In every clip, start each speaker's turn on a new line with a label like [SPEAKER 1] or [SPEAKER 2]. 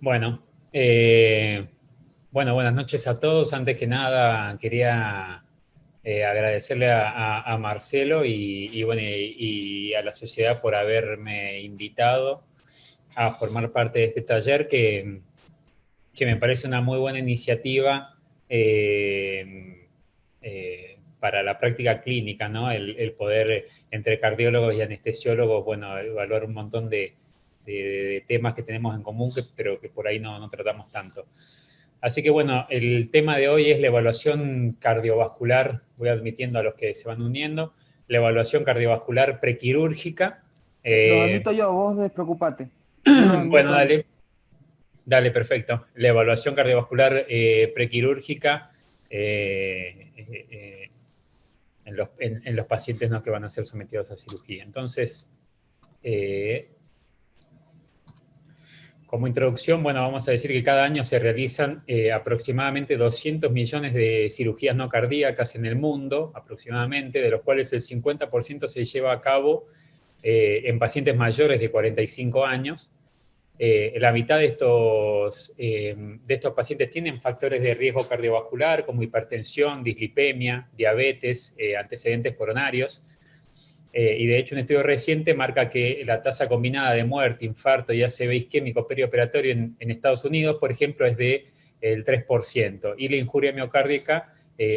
[SPEAKER 1] Bueno, eh, bueno, buenas noches a todos. Antes que nada, quería agradecerle a Marcelo bueno, y a la sociedad por haberme invitado a formar parte de este taller que me parece una muy buena iniciativa para la práctica clínica, ¿no? El poder, entre cardiólogos y anestesiólogos, bueno, evaluar un montón de temas que tenemos en común, pero que por ahí no tratamos tanto. Así que bueno, el tema de hoy es la evaluación cardiovascular, voy admitiendo a los que se van uniendo, la evaluación cardiovascular prequirúrgica.
[SPEAKER 2] Los admito yo, vos despreocupate. Yo los
[SPEAKER 1] Bueno,
[SPEAKER 2] admito.
[SPEAKER 1] dale, perfecto. La evaluación cardiovascular prequirúrgica en los pacientes, ¿no?, que van a ser sometidos a cirugía. Entonces, como introducción, bueno, vamos a decir que cada año se realizan aproximadamente 200 millones de cirugías no cardíacas en el mundo, aproximadamente, de los cuales el 50% se lleva a cabo en pacientes mayores de 45 años. La mitad de estos pacientes tienen factores de riesgo cardiovascular como hipertensión, dislipemia, diabetes, antecedentes coronarios. Y de hecho un estudio reciente marca que la tasa combinada de muerte, infarto y ACV isquémico perioperatorio en Estados Unidos, por ejemplo, es del 3%. Y la injuria miocárdica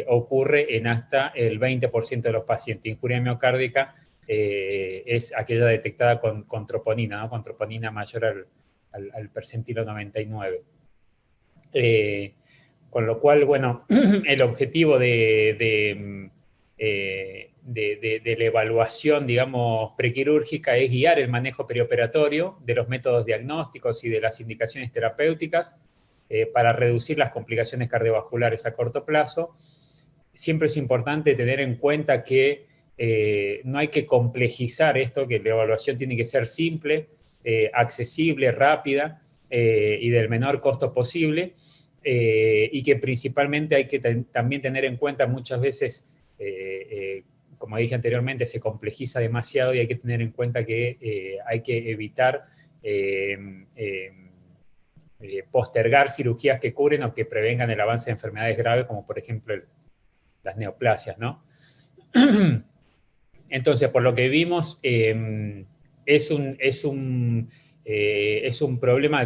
[SPEAKER 1] ocurre en hasta el 20% de los pacientes. Injuria miocárdica es aquella detectada con troponina, ¿no?, con troponina mayor al percentilo 99. Con lo cual, bueno, el objetivo de la evaluación, digamos, prequirúrgica es guiar el manejo perioperatorio de los métodos diagnósticos y de las indicaciones terapéuticas para reducir las complicaciones cardiovasculares a corto plazo. Siempre es importante tener en cuenta que no hay que complejizar esto, que la evaluación tiene que ser simple, accesible, rápida y del menor costo posible, y que principalmente hay que también tener en cuenta muchas veces, como dije anteriormente, se complejiza demasiado y hay que tener en cuenta que hay que evitar postergar cirugías que cubren o que prevengan el avance de enfermedades graves, como por ejemplo las neoplasias, ¿no? Entonces, por lo que vimos, es un problema,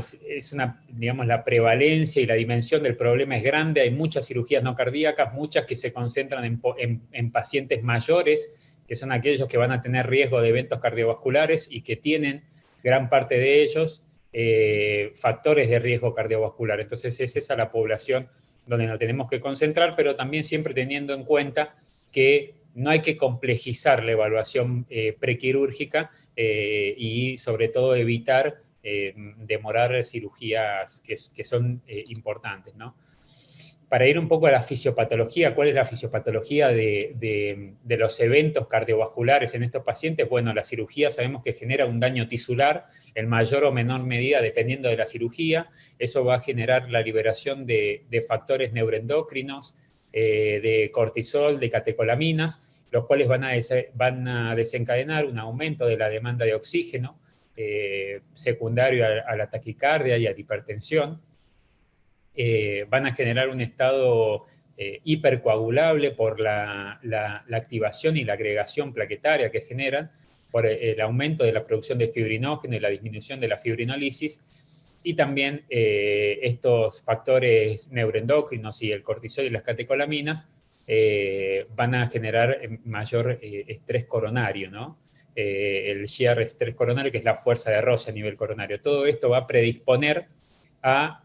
[SPEAKER 1] digamos, la prevalencia y la dimensión del problema es grande. Hay muchas cirugías no cardíacas, muchas que se concentran en pacientes mayores, que son aquellos que van a tener riesgo de eventos cardiovasculares y que tienen, gran parte de ellos, factores de riesgo cardiovascular. Entonces, es esa la población donde nos tenemos que concentrar, pero también siempre teniendo en cuenta que no hay que complejizar la evaluación prequirúrgica y sobre todo evitar demorar cirugías que son importantes, ¿no? Para ir un poco a la fisiopatología, ¿cuál es la fisiopatología de los eventos cardiovasculares en estos pacientes? Bueno, la cirugía sabemos que genera un daño tisular en mayor o menor medida dependiendo de la cirugía. Eso va a generar la liberación de factores neuroendocrinos, de cortisol, de catecolaminas, los cuales van a desencadenar un aumento de la demanda de oxígeno secundario a la taquicardia y a la hipertensión. Van a generar un estado hipercoagulable por la activación y la agregación plaquetaria que generan, por el aumento de la producción de fibrinógeno y la disminución de la fibrinólisis, y también estos factores neuroendocrinos y el cortisol y las catecolaminas van a generar mayor estrés coronario, ¿no? El shear estrés coronario, que es la fuerza de roce a nivel coronario. Todo esto va a predisponer a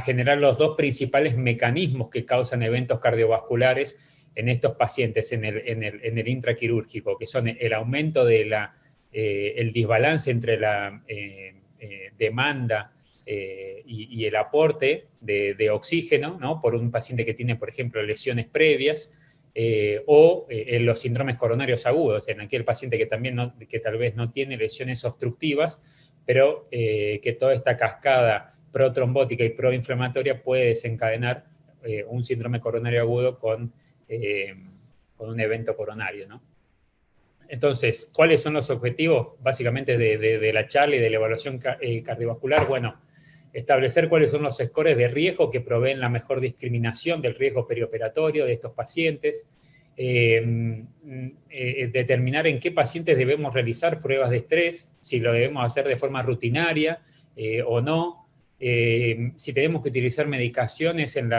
[SPEAKER 1] generar los dos principales mecanismos que causan eventos cardiovasculares en estos pacientes en el intraquirúrgico, que son el aumento de el desbalance entre la demanda y el aporte de oxígeno, ¿no?, por un paciente que tiene, por ejemplo, lesiones previas, o en los síndromes coronarios agudos, en aquel paciente que tal vez no tiene lesiones obstructivas, pero que toda esta cascada protrombótica y proinflamatoria puede desencadenar un síndrome coronario agudo con un evento coronario, ¿no? Entonces, ¿cuáles son los objetivos básicamente de la charla y de la evaluación cardiovascular? Bueno, establecer cuáles son los scores de riesgo que proveen la mejor discriminación del riesgo perioperatorio de estos pacientes, determinar en qué pacientes debemos realizar pruebas de estrés, si lo debemos hacer de forma rutinaria o no, si tenemos que utilizar medicaciones en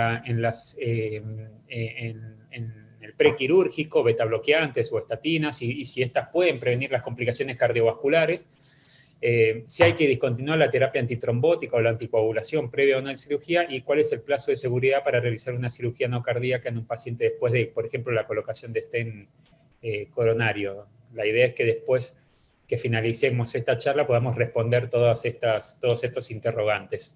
[SPEAKER 1] el prequirúrgico, betabloqueantes o estatinas, y si estas pueden prevenir las complicaciones cardiovasculares, si hay que discontinuar la terapia antitrombótica o la anticoagulación previa a una cirugía, y cuál es el plazo de seguridad para realizar una cirugía no cardíaca en un paciente después de, por ejemplo, la colocación de stent coronario. La idea es que después que finalicemos esta charla podamos responder todos estos interrogantes.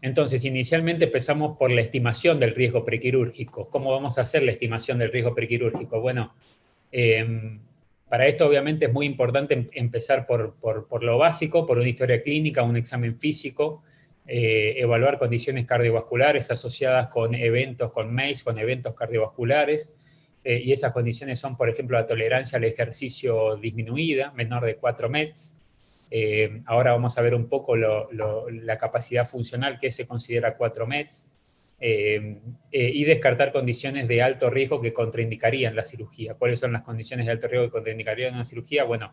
[SPEAKER 1] Entonces, inicialmente empezamos por la estimación del riesgo prequirúrgico. ¿Cómo vamos a hacer la estimación del riesgo prequirúrgico? Bueno, para esto obviamente es muy importante empezar por lo básico, por una historia clínica, un examen físico, evaluar condiciones cardiovasculares asociadas con eventos, con MACE, con eventos cardiovasculares, y esas condiciones son, por ejemplo, la tolerancia al ejercicio disminuida, menor de 4 METs. Ahora vamos a ver un poco la capacidad funcional que se considera 4 METs, y descartar condiciones de alto riesgo que contraindicarían la cirugía. ¿Cuáles son las condiciones de alto riesgo que contraindicarían una cirugía? Bueno,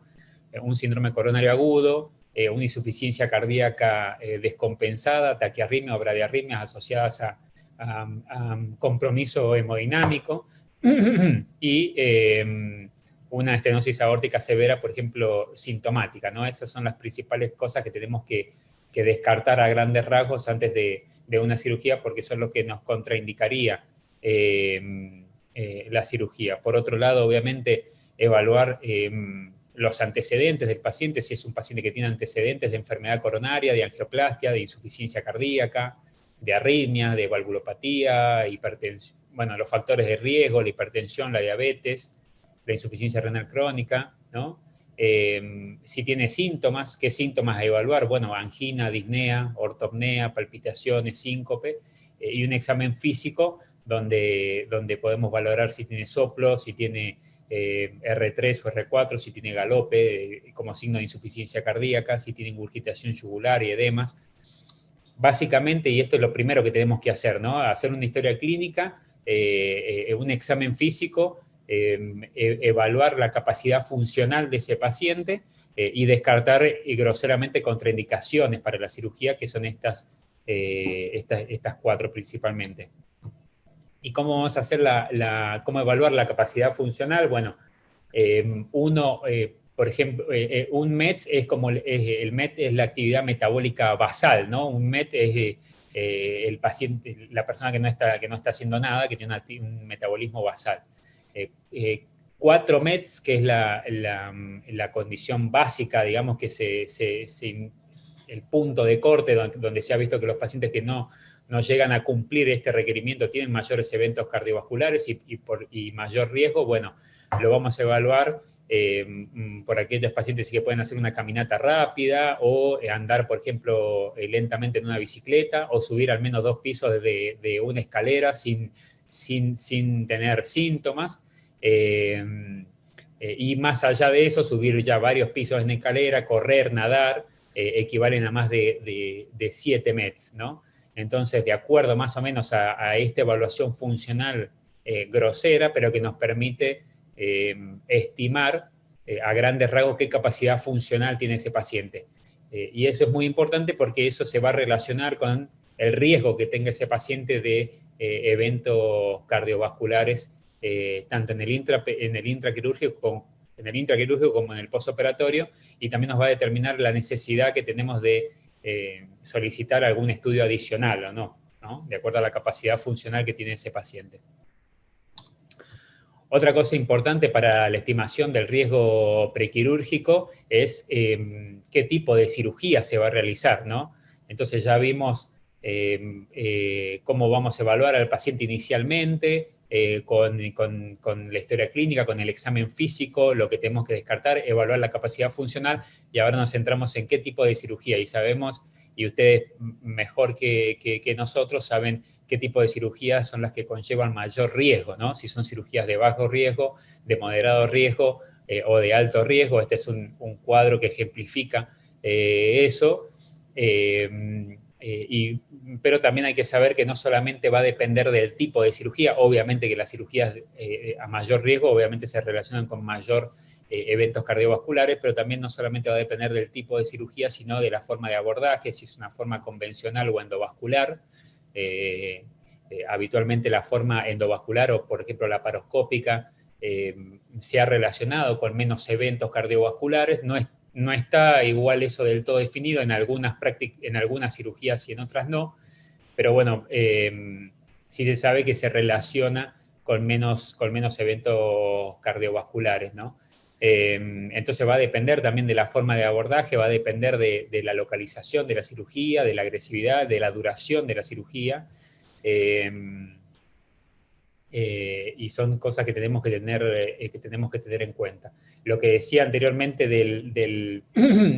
[SPEAKER 1] un síndrome coronario agudo, una insuficiencia cardíaca descompensada, taquiarritmia o bradiarritmias asociadas a compromiso hemodinámico, y una estenosis aórtica severa, por ejemplo, sintomática, ¿no? Esas son las principales cosas que tenemos que descartar a grandes rasgos antes de una cirugía, porque son lo que nos contraindicaría la cirugía. Por otro lado, obviamente, evaluar los antecedentes del paciente, si es un paciente que tiene antecedentes de enfermedad coronaria, de angioplastia, de insuficiencia cardíaca, de arritmia, de valvulopatía, hipertensión, bueno, los factores de riesgo, la hipertensión, la diabetes, la insuficiencia renal crónica, ¿no? Si tiene síntomas, ¿qué síntomas a evaluar? Bueno, angina, disnea, ortopnea, palpitaciones, síncope, y un examen físico donde podemos valorar si tiene soplo, si tiene R3 o R4, si tiene galope como signo de insuficiencia cardíaca, si tiene ingurgitación yugular y edemas. Básicamente, y esto es lo primero que tenemos que hacer, ¿no? Hacer una historia clínica, un examen físico, evaluar la capacidad funcional de ese paciente y descartar groseramente contraindicaciones para la cirugía, que son estas 4 principalmente. ¿Y cómo vamos a hacer cómo evaluar la capacidad funcional? Bueno, por ejemplo, un MET es como el MET es la actividad metabólica basal, ¿no? Un MET es el paciente, la persona que no está haciendo nada, que tiene un metabolismo basal. 4 METs, que es la condición básica, digamos, que el punto de corte donde se ha visto que los pacientes que no llegan a cumplir este requerimiento tienen mayores eventos cardiovasculares y mayor riesgo. Bueno, lo vamos a evaluar por aquellos pacientes que pueden hacer una caminata rápida o andar, por ejemplo, lentamente en una bicicleta, o subir al menos 2 pisos de una escalera sin tener síntomas, y más allá de eso, subir ya varios pisos en escalera, correr, nadar, equivalen a más de 7 METs, ¿no? Entonces, de acuerdo más o menos a esta evaluación funcional grosera, pero que nos permite estimar a grandes rasgos qué capacidad funcional tiene ese paciente. Y eso es muy importante porque eso se va a relacionar con el riesgo que tenga ese paciente de eventos cardiovasculares, tanto en el intraquirúrgico como en el postoperatorio, y también nos va a determinar la necesidad que tenemos de solicitar algún estudio adicional o no, de acuerdo a la capacidad funcional que tiene ese paciente. Otra cosa importante para la estimación del riesgo prequirúrgico es qué tipo de cirugía se va a realizar, ¿no? Entonces ya vimos cómo vamos a evaluar al paciente inicialmente, con la historia clínica, con el examen físico, lo que tenemos que descartar, evaluar la capacidad funcional, y ahora nos centramos en qué tipo de cirugía, y sabemos, y ustedes mejor que nosotros saben qué tipo de cirugías son las que conllevan mayor riesgo, ¿no? Si son cirugías de bajo riesgo, de moderado riesgo o de alto riesgo. Este es un cuadro que ejemplifica eso. Pero también hay que saber que no solamente va a depender del tipo de cirugía, obviamente que las cirugías a mayor riesgo obviamente se relacionan con mayor eventos cardiovasculares, pero también no solamente va a depender del tipo de cirugía, sino de la forma de abordaje, si es una forma convencional o endovascular. Habitualmente la forma endovascular o, por ejemplo, laparoscópica se ha relacionado con menos eventos cardiovasculares. No está igual eso del todo definido, en algunas cirugías y en otras no, pero bueno, sí se sabe que se relaciona con menos eventos cardiovasculares, ¿no? Entonces va a depender también de la forma de abordaje, va a depender de la localización de la cirugía, de la agresividad, de la duración de la cirugía. Y son cosas que tenemos que tener en cuenta. Lo que decía anteriormente de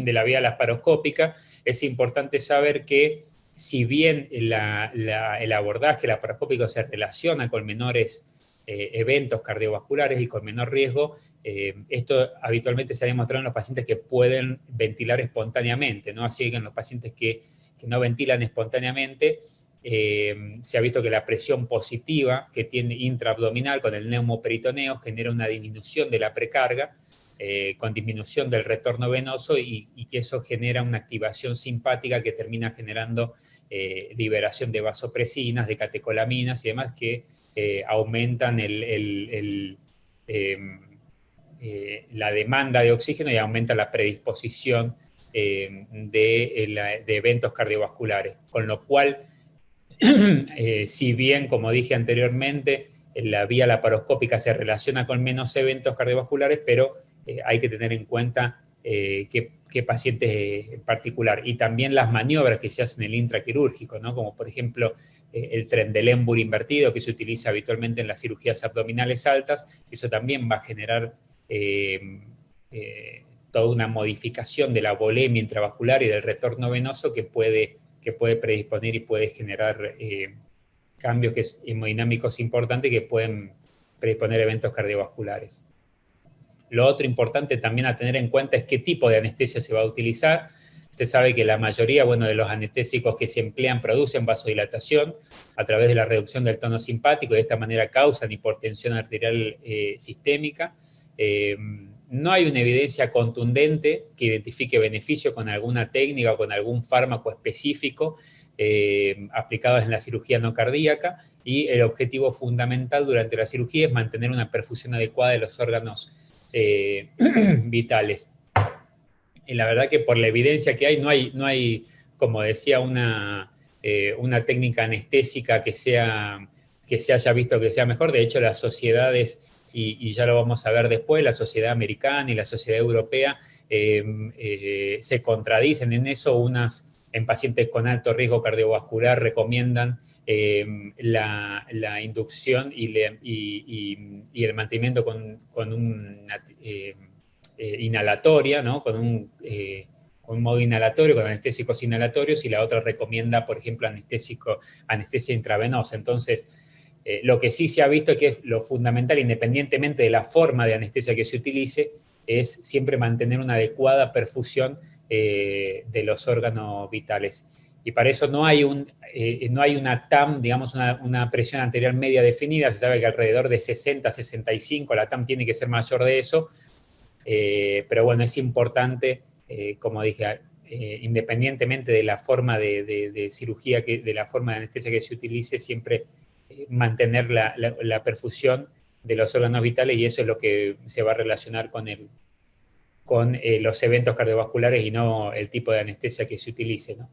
[SPEAKER 1] la vía laparoscópica, es importante saber que si bien el abordaje laparoscópico se relaciona con menores eventos cardiovasculares y con menor riesgo, esto habitualmente se ha demostrado en los pacientes que pueden ventilar espontáneamente, ¿no? Así que en los pacientes que no ventilan espontáneamente, se ha visto que la presión positiva que tiene intraabdominal con el neumoperitoneo genera una disminución de la precarga, con disminución del retorno venoso y que eso genera una activación simpática que termina generando liberación de vasopresinas, de catecolaminas y demás que aumentan la demanda de oxígeno y aumenta la predisposición de eventos cardiovasculares. Con lo cual, si bien, como dije anteriormente, la vía laparoscópica se relaciona con menos eventos cardiovasculares, pero hay que tener en cuenta qué pacientes en particular. Y también las maniobras que se hacen en el intraquirúrgico, ¿no? Como por ejemplo el Trendelenburg invertido, que se utiliza habitualmente en las cirugías abdominales altas. Eso también va a generar toda una modificación de la volemia intravascular y del retorno venoso que puede predisponer y puede generar cambios hemodinámicos importantes que pueden predisponer a eventos cardiovasculares. Lo otro importante también a tener en cuenta es qué tipo de anestesia se va a utilizar. Usted sabe que la mayoría, bueno, de los anestésicos que se emplean producen vasodilatación a través de la reducción del tono simpático y de esta manera causan hipertensión arterial sistémica. No hay una evidencia contundente que identifique beneficio con alguna técnica o con algún fármaco específico aplicados en la cirugía no cardíaca, y el objetivo fundamental durante la cirugía es mantener una perfusión adecuada de los órganos vitales. Y la verdad que por la evidencia que hay, no hay como decía, una técnica anestésica que se haya visto que sea mejor. De hecho, las sociedades, y ya lo vamos a ver después, la sociedad americana y la sociedad europea se contradicen en eso. En pacientes con alto riesgo cardiovascular recomiendan la inducción y el mantenimiento con una inhalatoria, ¿no? Con un modo inhalatorio, con anestésicos inhalatorios, y la otra recomienda, por ejemplo, anestesia intravenosa. Entonces, lo que sí se ha visto es que lo fundamental, independientemente de la forma de anestesia que se utilice, es siempre mantener una adecuada perfusión de los órganos vitales. Y para eso no hay una TAM, digamos, una presión arterial media definida. Se sabe que alrededor de 60, 65, la TAM tiene que ser mayor de eso. Pero bueno, es importante, como dije, independientemente de la forma de cirugía, de la forma de anestesia que se utilice, siempre mantener la perfusión de los órganos vitales, y eso es lo que se va a relacionar con los eventos cardiovasculares y no el tipo de anestesia que se utilice, ¿no?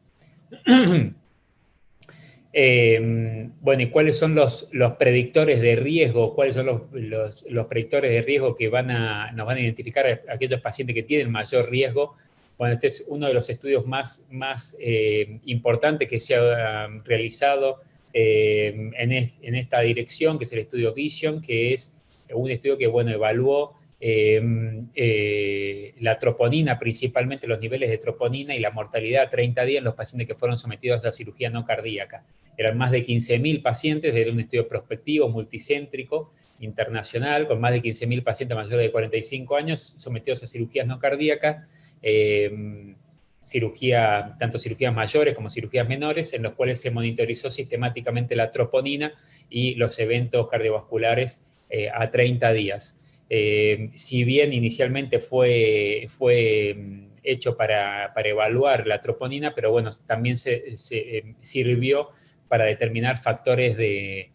[SPEAKER 1] Bueno, ¿y cuáles son los predictores de riesgo? ¿Cuáles son los predictores de riesgo que nos van a identificar a aquellos pacientes que tienen mayor riesgo? Bueno, este es uno de los estudios más importantes que se ha realizado en esta dirección, que es el estudio Vision, que es un estudio que, bueno, evaluó la troponina, principalmente los niveles de troponina y la mortalidad a 30 días en los pacientes que fueron sometidos a la cirugía no cardíaca. Eran más de 15.000 pacientes, era un estudio prospectivo, multicéntrico, internacional, con más de 15.000 pacientes mayores de 45 años sometidos a cirugías no cardíacas. tanto cirugías mayores como cirugías menores, en los cuales se monitorizó sistemáticamente la troponina y los eventos cardiovasculares a 30 días. Si bien inicialmente fue hecho para evaluar la troponina, pero bueno, también sirvió para determinar factores de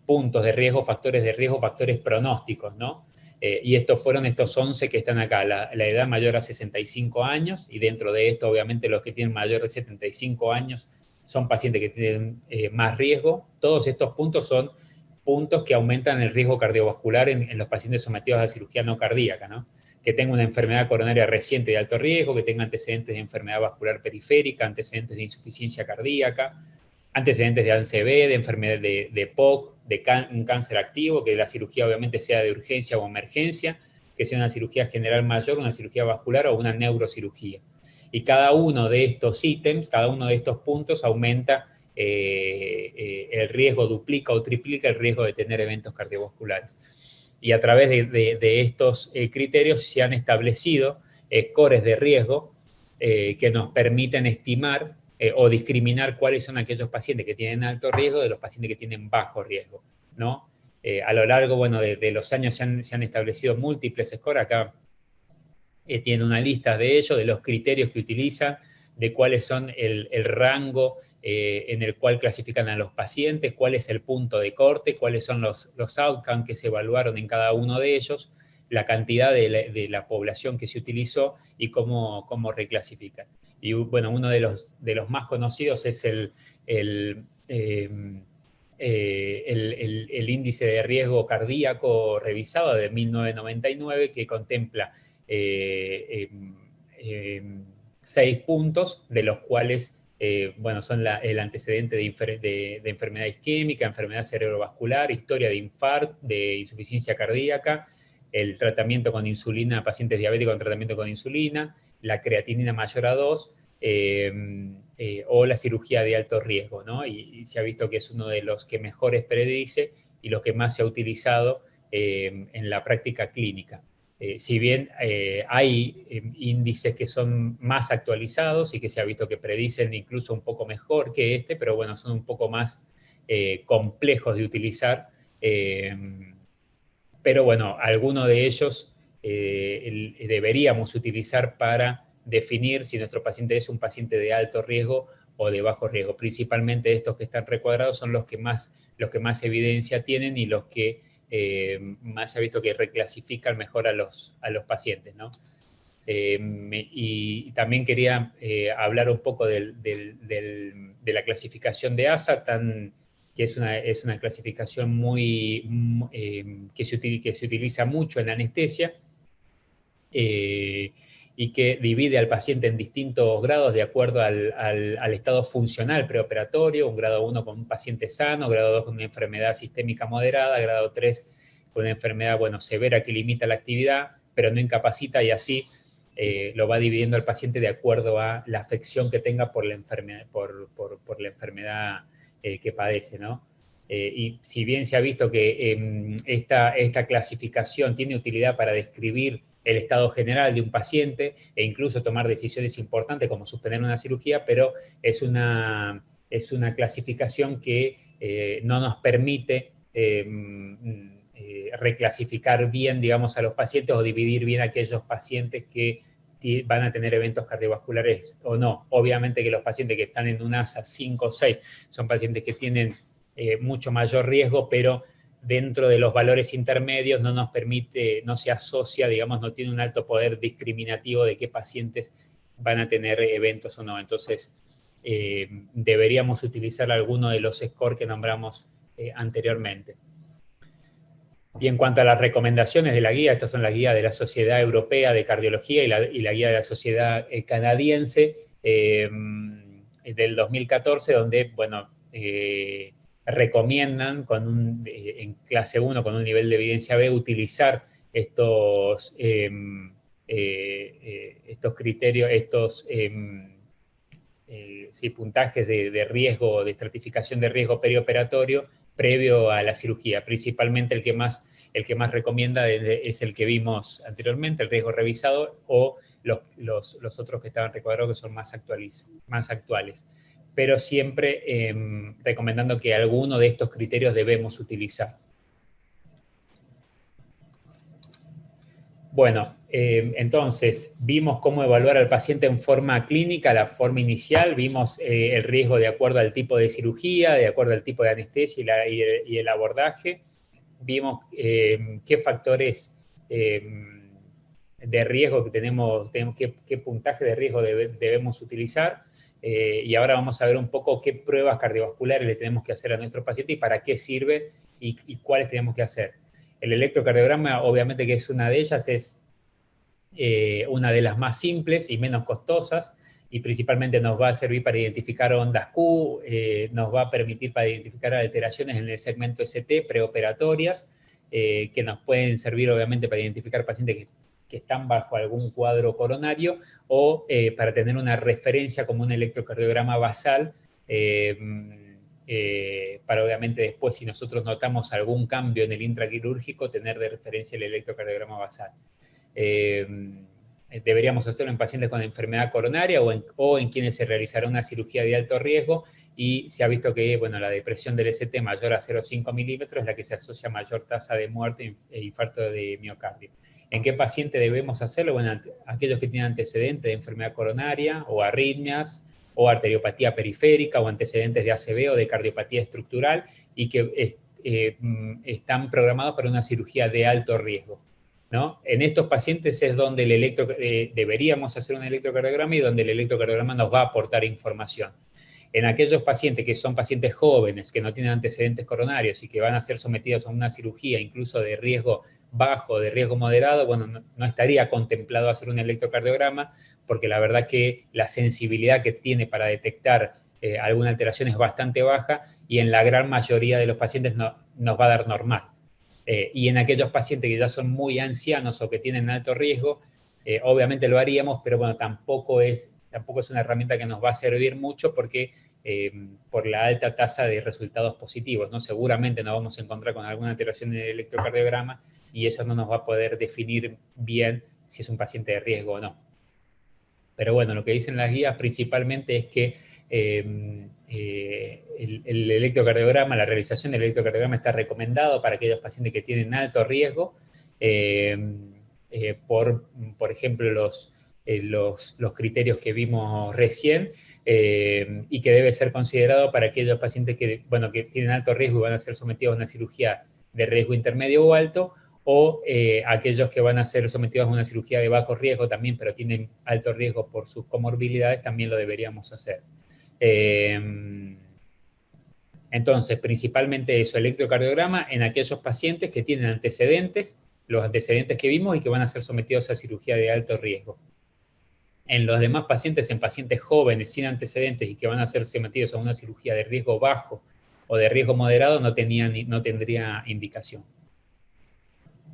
[SPEAKER 1] puntos de riesgo, factores pronósticos, ¿no? Y estos fueron estos 11 que están acá, la edad mayor a 65 años, y dentro de esto, obviamente, los que tienen mayor de 75 años son pacientes que tienen más riesgo. Todos estos puntos son puntos que aumentan el riesgo cardiovascular en los pacientes sometidos a cirugía no cardíaca, ¿no? Que tenga una enfermedad coronaria reciente de alto riesgo, que tenga antecedentes de enfermedad vascular periférica, antecedentes de insuficiencia cardíaca, antecedentes de ACV, de enfermedad de POC, un cáncer activo, que la cirugía obviamente sea de urgencia o emergencia, que sea una cirugía general mayor, una cirugía vascular o una neurocirugía. Y cada uno de estos ítems, cada uno de estos puntos aumenta el riesgo, duplica o triplica el riesgo de tener eventos cardiovasculares. Y a través de estos criterios se han establecido scores de riesgo que nos permiten estimar o discriminar cuáles son aquellos pacientes que tienen alto riesgo de los pacientes que tienen bajo riesgo, ¿no? A lo largo, bueno, de los años se han establecido múltiples scores. Acá tiene una lista de ellos, de los criterios que utilizan, de cuáles son el rango en el cual clasifican a los pacientes, cuál es el punto de corte, cuáles son los outcomes que se evaluaron en cada uno de ellos, la cantidad de la población que se utilizó y cómo reclasifican. Y bueno, uno de los más conocidos es el índice de riesgo cardíaco revisado de 1999, que contempla 6 puntos, de los cuales bueno, son el antecedente de enfermedad isquémica, enfermedad cerebrovascular, historia de infarto, de insuficiencia cardíaca, el tratamiento con insulina, pacientes diabéticos con tratamiento con insulina, la creatinina mayor a 2, o la cirugía de alto riesgo, ¿no? Y se ha visto que es uno de los que mejores predice y los que más se ha utilizado en la práctica clínica. Si bien hay índices que son más actualizados y que se ha visto que predicen incluso un poco mejor que este, pero bueno, son un poco más complejos de utilizar. Pero bueno, alguno de ellos deberíamos utilizar para definir si nuestro paciente es un paciente de alto riesgo o de bajo riesgo. Principalmente estos que están recuadrados son los que más evidencia tienen y los que más se ha visto que reclasifican mejor a los pacientes, ¿no? Y también quería hablar un poco de la clasificación de ASA, que es una clasificación que se utiliza mucho en anestesia, y que divide al paciente en distintos grados de acuerdo al estado funcional preoperatorio: un grado 1 con un paciente sano, grado 2 con una enfermedad sistémica moderada, grado 3 con una enfermedad, bueno, severa, que limita la actividad, pero no incapacita, y así lo va dividiendo al paciente de acuerdo a la afección que tenga por la enfermedad, por la enfermedad que padece, ¿no? Y si bien se ha visto que esta clasificación tiene utilidad para describir el estado general de un paciente e incluso tomar decisiones importantes como suspender una cirugía, pero es una clasificación que no nos permite reclasificar bien, digamos, a los pacientes o dividir bien aquellos pacientes que van a tener eventos cardiovasculares o no. Obviamente que los pacientes que están en un ASA 5 o 6 son pacientes que tienen mucho mayor riesgo, pero dentro de los valores intermedios no nos permite, no se asocia, digamos, no tiene un alto poder discriminativo de qué pacientes van a tener eventos o no. Entonces, deberíamos utilizar alguno de los scores que nombramos anteriormente. Y en cuanto a las recomendaciones de la guía, estas son las guías de la Sociedad Europea de Cardiología y la guía de la Sociedad Canadiense del 2014, donde, bueno, recomiendan en clase 1 con un nivel de evidencia B utilizar estos criterios, puntajes de riesgo, de estratificación de riesgo perioperatorio previo a la cirugía. Principalmente el que más recomienda es el que vimos anteriormente, el riesgo revisado, o los otros que estaban recuadrados que son más actuales. Pero siempre recomendando que alguno de estos criterios debemos utilizar. Bueno, entonces vimos cómo evaluar al paciente en forma clínica, la forma inicial, vimos el riesgo de acuerdo al tipo de cirugía, de acuerdo al tipo de anestesia y el abordaje, vimos qué factores de riesgo que tenemos qué puntaje de riesgo debemos utilizar, y ahora vamos a ver un poco qué pruebas cardiovasculares le tenemos que hacer a nuestro paciente y para qué sirve y cuáles tenemos que hacer. El electrocardiograma, obviamente que es una de ellas, es una de las más simples y menos costosas, y principalmente nos va a servir para identificar ondas Q, nos va a permitir para identificar alteraciones en el segmento ST preoperatorias, que nos pueden servir obviamente para identificar pacientes que están bajo algún cuadro coronario, o para tener una referencia como un electrocardiograma basal, para obviamente después, si nosotros notamos algún cambio en el intraquirúrgico, tener de referencia el electrocardiograma basal. Deberíamos hacerlo en pacientes con enfermedad coronaria o en quienes se realizará una cirugía de alto riesgo, y se ha visto que, bueno, la depresión del ST mayor a 0,5 milímetros es la que se asocia a mayor tasa de muerte e infarto de miocardio. ¿En qué paciente debemos hacerlo? Bueno, aquellos que tienen antecedentes de enfermedad coronaria o arritmias, o arteriopatía periférica, o antecedentes de ACV o de cardiopatía estructural, y que están programados para una cirugía de alto riesgo, ¿no? En estos pacientes es donde deberíamos hacer un electrocardiograma y donde el electrocardiograma nos va a aportar información. En aquellos pacientes que son pacientes jóvenes, que no tienen antecedentes coronarios y que van a ser sometidos a una cirugía incluso de riesgo bajo, de riesgo moderado, bueno, no estaría contemplado hacer un electrocardiograma, porque la verdad que la sensibilidad que tiene para detectar alguna alteración es bastante baja, y en la gran mayoría de los pacientes nos va a dar normal. Y en aquellos pacientes que ya son muy ancianos o que tienen alto riesgo, obviamente lo haríamos, pero bueno, tampoco es una herramienta que nos va a servir mucho, porque por la alta tasa de resultados positivos, ¿no? Seguramente nos vamos a encontrar con alguna alteración en el electrocardiograma, y eso no nos va a poder definir bien si es un paciente de riesgo o no. Pero bueno, lo que dicen las guías principalmente es que el electrocardiograma, la realización del electrocardiograma está recomendado para aquellos pacientes que tienen alto riesgo, por ejemplo, los criterios que vimos recién, y que debe ser considerado para aquellos pacientes que tienen alto riesgo y van a ser sometidos a una cirugía de riesgo intermedio o alto, o aquellos que van a ser sometidos a una cirugía de bajo riesgo también, pero tienen alto riesgo por sus comorbilidades, también lo deberíamos hacer. Entonces, principalmente eso, electrocardiograma en aquellos pacientes que tienen antecedentes, los antecedentes que vimos, y que van a ser sometidos a cirugía de alto riesgo. En los demás pacientes, en pacientes jóvenes sin antecedentes y que van a ser sometidos a una cirugía de riesgo bajo o de riesgo moderado, no tendría indicación.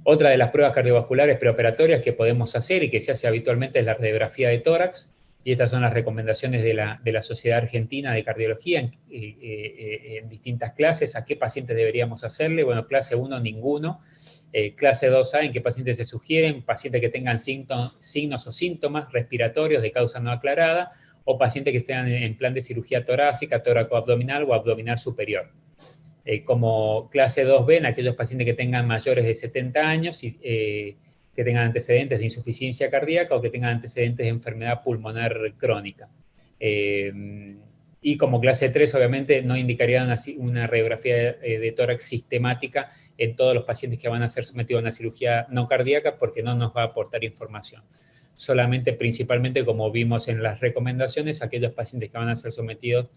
[SPEAKER 1] Otra de las pruebas cardiovasculares preoperatorias que podemos hacer y que se hace habitualmente es la radiografía de tórax, y estas son las recomendaciones de la Sociedad Argentina de Cardiología en distintas clases. ¿A qué pacientes deberíamos hacerle? Bueno, clase 1, ninguno. Clase 2A, ¿en qué pacientes se sugieren? Pacientes que tengan signos o síntomas respiratorios de causa no aclarada, o pacientes que estén en plan de cirugía torácica, tóraco-abdominal o abdominal superior. Como clase 2B, en aquellos pacientes que tengan mayores de 70 años y que tengan antecedentes de insuficiencia cardíaca o que tengan antecedentes de enfermedad pulmonar crónica. Y como clase 3, obviamente, no indicaría una radiografía de tórax sistemática en todos los pacientes que van a ser sometidos a una cirugía no cardíaca, porque no nos va a aportar información. Solamente, principalmente, como vimos en las recomendaciones, aquellos pacientes que van a ser sometidos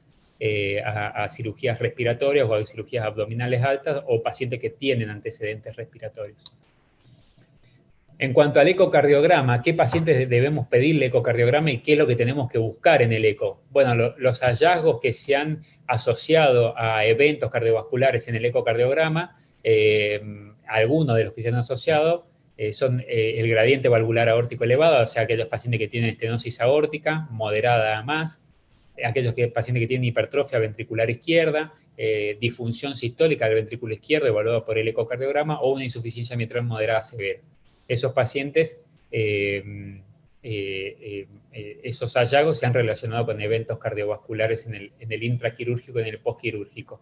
[SPEAKER 1] a cirugías respiratorias o a cirugías abdominales altas, o pacientes que tienen antecedentes respiratorios. En cuanto al ecocardiograma, ¿qué pacientes debemos pedirle ecocardiograma y qué es lo que tenemos que buscar en el eco? Bueno, los hallazgos que se han asociado a eventos cardiovasculares en el ecocardiograma, algunos de los que se han asociado son el gradiente valvular aórtico elevado, o sea, aquellos pacientes que tienen estenosis aórtica moderada a más, aquellos pacientes que tienen hipertrofia ventricular izquierda, disfunción sistólica del ventrículo izquierdo evaluada por el ecocardiograma, o una insuficiencia mitral moderada severa. Esos pacientes esos hallazgos se han relacionado con eventos cardiovasculares en el intraquirúrgico y en el postquirúrgico.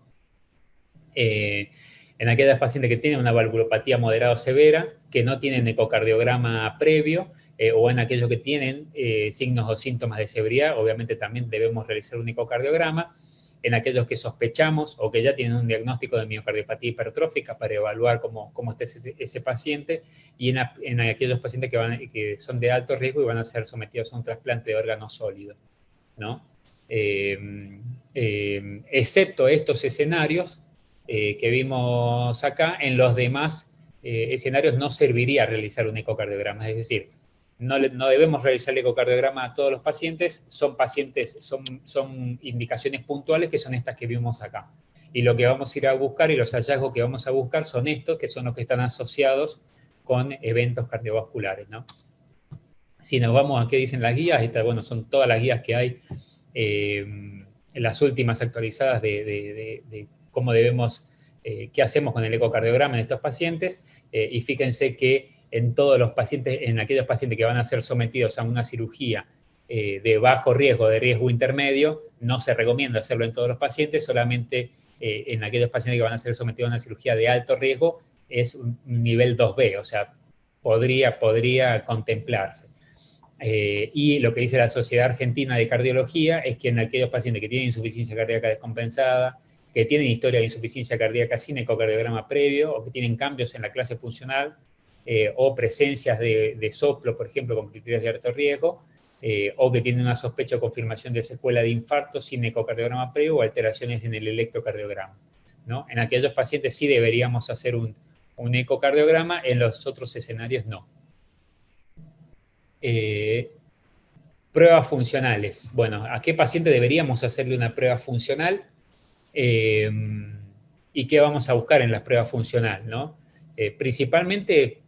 [SPEAKER 1] En aquellas pacientes que tienen una valvulopatía moderada o severa, que no tienen ecocardiograma previo, o en aquellos que tienen signos o síntomas de severidad, obviamente también debemos realizar un ecocardiograma. En aquellos que sospechamos o que ya tienen un diagnóstico de miocardiopatía hipertrófica para evaluar cómo está ese paciente, y en aquellos pacientes que son de alto riesgo y van a ser sometidos a un trasplante de órgano sólido, ¿no? Excepto estos escenarios que vimos acá, en los demás escenarios no serviría realizar un ecocardiograma, es decir, no debemos realizar el ecocardiograma a todos los pacientes, son indicaciones puntuales que son estas que vimos acá. Y lo que vamos a ir a buscar y los hallazgos que vamos a buscar son estos, que son los que están asociados con eventos cardiovasculares, ¿no? Si nos vamos a qué dicen las guías, bueno, son todas las guías que hay, las últimas actualizadas de cómo debemos, qué hacemos con el ecocardiograma en estos pacientes, y fíjense que en todos los pacientes, en aquellos pacientes que van a ser sometidos a una cirugía de bajo riesgo, de riesgo intermedio, no se recomienda hacerlo en todos los pacientes, solamente en aquellos pacientes que van a ser sometidos a una cirugía de alto riesgo, es un nivel 2B, o sea, podría contemplarse. Y lo que dice la Sociedad Argentina de Cardiología es que en aquellos pacientes que tienen insuficiencia cardíaca descompensada, que tienen historia de insuficiencia cardíaca sin ecocardiograma previo, o que tienen cambios en la clase funcional, o presencias de soplo, por ejemplo, con criterios de alto riesgo, o que tienen una sospecha o confirmación de secuela de infarto sin ecocardiograma previo o alteraciones en el electrocardiograma, ¿no? En aquellos pacientes sí deberíamos hacer un ecocardiograma, en los otros escenarios no. Pruebas funcionales. Bueno, ¿a qué paciente deberíamos hacerle una prueba funcional? ¿Y qué vamos a buscar en las pruebas funcionales, ¿no? Principalmente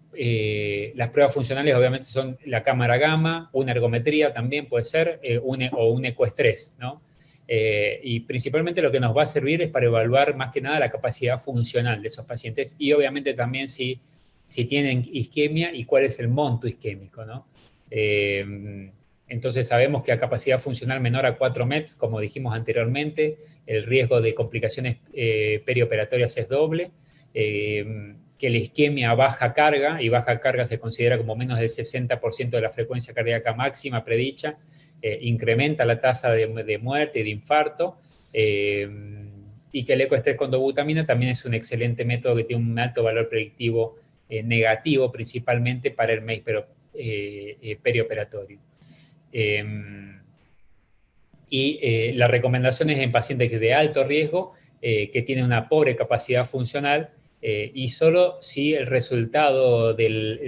[SPEAKER 1] las pruebas funcionales obviamente son la cámara gamma, una ergometría también puede ser, o un ecoestrés, ¿no? Y principalmente lo que nos va a servir es para evaluar más que nada la capacidad funcional de esos pacientes, y obviamente también si tienen isquemia y cuál es el monto isquémico, ¿no? Entonces sabemos que a capacidad funcional menor a 4 METs, como dijimos anteriormente, el riesgo de complicaciones perioperatorias es doble, que la isquemia a baja carga, y baja carga se considera como menos del 60% de la frecuencia cardíaca máxima predicha, incrementa la tasa de muerte y de infarto, y que el ecoestrés con dobutamina también es un excelente método que tiene un alto valor predictivo negativo, principalmente para el MACE perioperatorio. Y las recomendaciones en pacientes de alto riesgo, que tienen una pobre capacidad funcional, y solo si el resultado del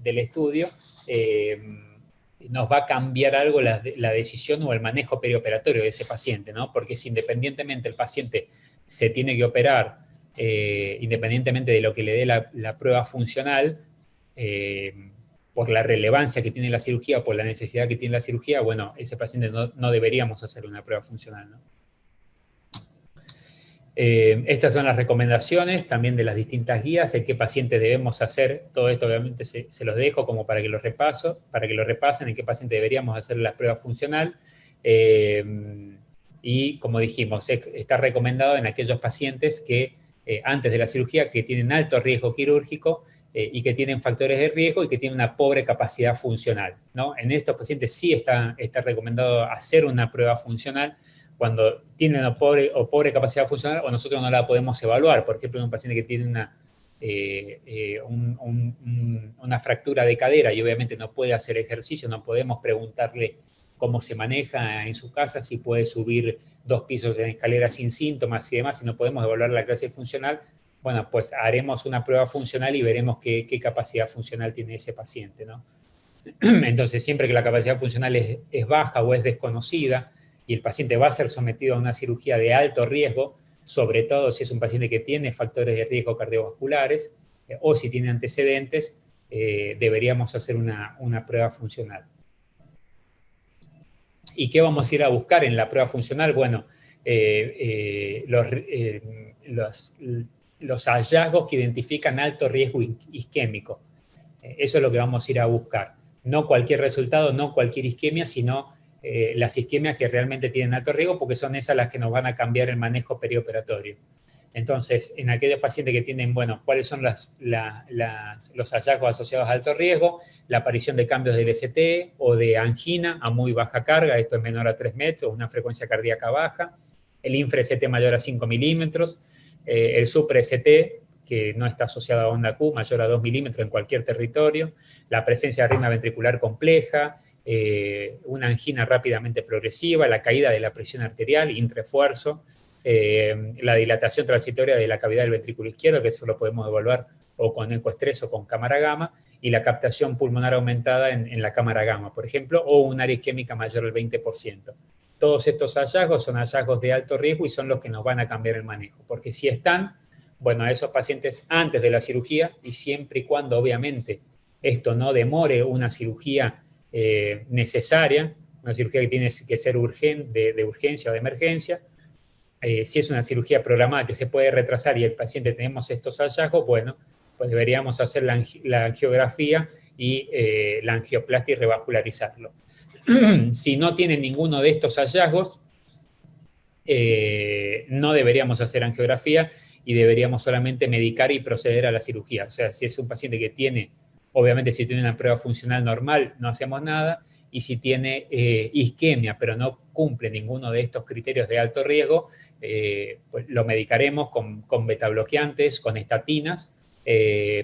[SPEAKER 1] estudio nos va a cambiar algo la decisión o el manejo perioperatorio de ese paciente, ¿no? Porque si independientemente el paciente se tiene que operar, independientemente de lo que le dé la prueba funcional, por la relevancia que tiene la cirugía o por la necesidad que tiene la cirugía, bueno, ese paciente no deberíamos hacer una prueba funcional, ¿no? Estas son las recomendaciones también de las distintas guías, en qué pacientes debemos hacer. Todo esto obviamente se los dejo como para que lo repasen, en qué paciente deberíamos hacer la prueba funcional. Y como dijimos, está recomendado en aquellos pacientes que antes de la cirugía, que tienen alto riesgo quirúrgico, y que tienen factores de riesgo y que tienen una pobre capacidad funcional, ¿no? En estos pacientes sí está recomendado hacer una prueba funcional cuando tienen pobre capacidad funcional, o nosotros no la podemos evaluar. Por ejemplo, en un paciente que tiene una fractura de cadera y obviamente no puede hacer ejercicio, no podemos preguntarle cómo se maneja en su casa, si puede subir 2 pisos en escalera sin síntomas y demás, si no podemos evaluar la clase funcional. Bueno, pues haremos una prueba funcional y veremos qué capacidad funcional tiene ese paciente, ¿no? Entonces, siempre que la capacidad funcional es baja o es desconocida y el paciente va a ser sometido a una cirugía de alto riesgo, sobre todo si es un paciente que tiene factores de riesgo cardiovasculares, o si tiene antecedentes, deberíamos hacer una prueba funcional. ¿Y qué vamos a ir a buscar en la prueba funcional? Bueno, los hallazgos que identifican alto riesgo isquémico. Eso es lo que vamos a ir a buscar. No cualquier resultado, no cualquier isquemia, sino las isquemias que realmente tienen alto riesgo, porque son esas las que nos van a cambiar el manejo perioperatorio. Entonces, en aquellos pacientes que tienen, bueno, ¿cuáles son los hallazgos asociados a alto riesgo? La aparición de cambios del ST o de angina a muy baja carga, esto es menor a 3 metros, una frecuencia cardíaca baja, el infra-ST mayor a 5 milímetros, el supra-ST, que no está asociado a onda Q, mayor a 2 milímetros en cualquier territorio, la presencia de arritmia ventricular compleja, una angina rápidamente progresiva, la caída de la presión arterial, intraesfuerzo, la dilatación transitoria de la cavidad del ventrículo izquierdo, que eso lo podemos evaluar o con ecoestrés o con cámara gamma, y la captación pulmonar aumentada en la cámara gamma, por ejemplo, o un área isquémica mayor al 20%. Todos estos hallazgos son hallazgos de alto riesgo y son los que nos van a cambiar el manejo, porque si están, bueno, a esos pacientes antes de la cirugía, y siempre y cuando obviamente esto no demore una cirugía necesaria, una cirugía que tiene que ser urgente, de urgencia o de emergencia, si es una cirugía programada que se puede retrasar y el paciente tenemos estos hallazgos, bueno, pues deberíamos hacer la angiografía y la angioplastia y revascularizarlo. Si no tienen ninguno de estos hallazgos, no deberíamos hacer angiografía y deberíamos solamente medicar y proceder a la cirugía. O sea, si es un paciente que tiene, obviamente si tiene una prueba funcional normal, no hacemos nada, y si tiene isquemia, pero no cumple ninguno de estos criterios de alto riesgo, pues lo medicaremos con betabloqueantes, con estatinas,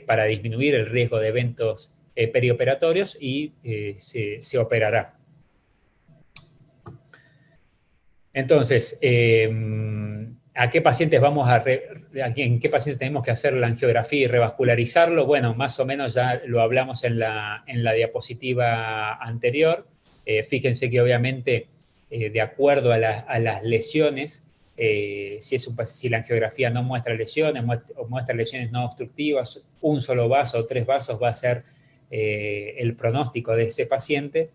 [SPEAKER 1] para disminuir el riesgo de eventos perioperatorios y se operará. Entonces, ¿a qué pacientes en qué pacientes tenemos que hacer la angiografía y revascularizarlo? Bueno, más o menos ya lo hablamos en la diapositiva anterior. Fíjense que obviamente, de acuerdo a las lesiones, si la angiografía no muestra lesiones o muestra lesiones no obstructivas, un solo vaso o 3 vasos va a ser el pronóstico de ese paciente.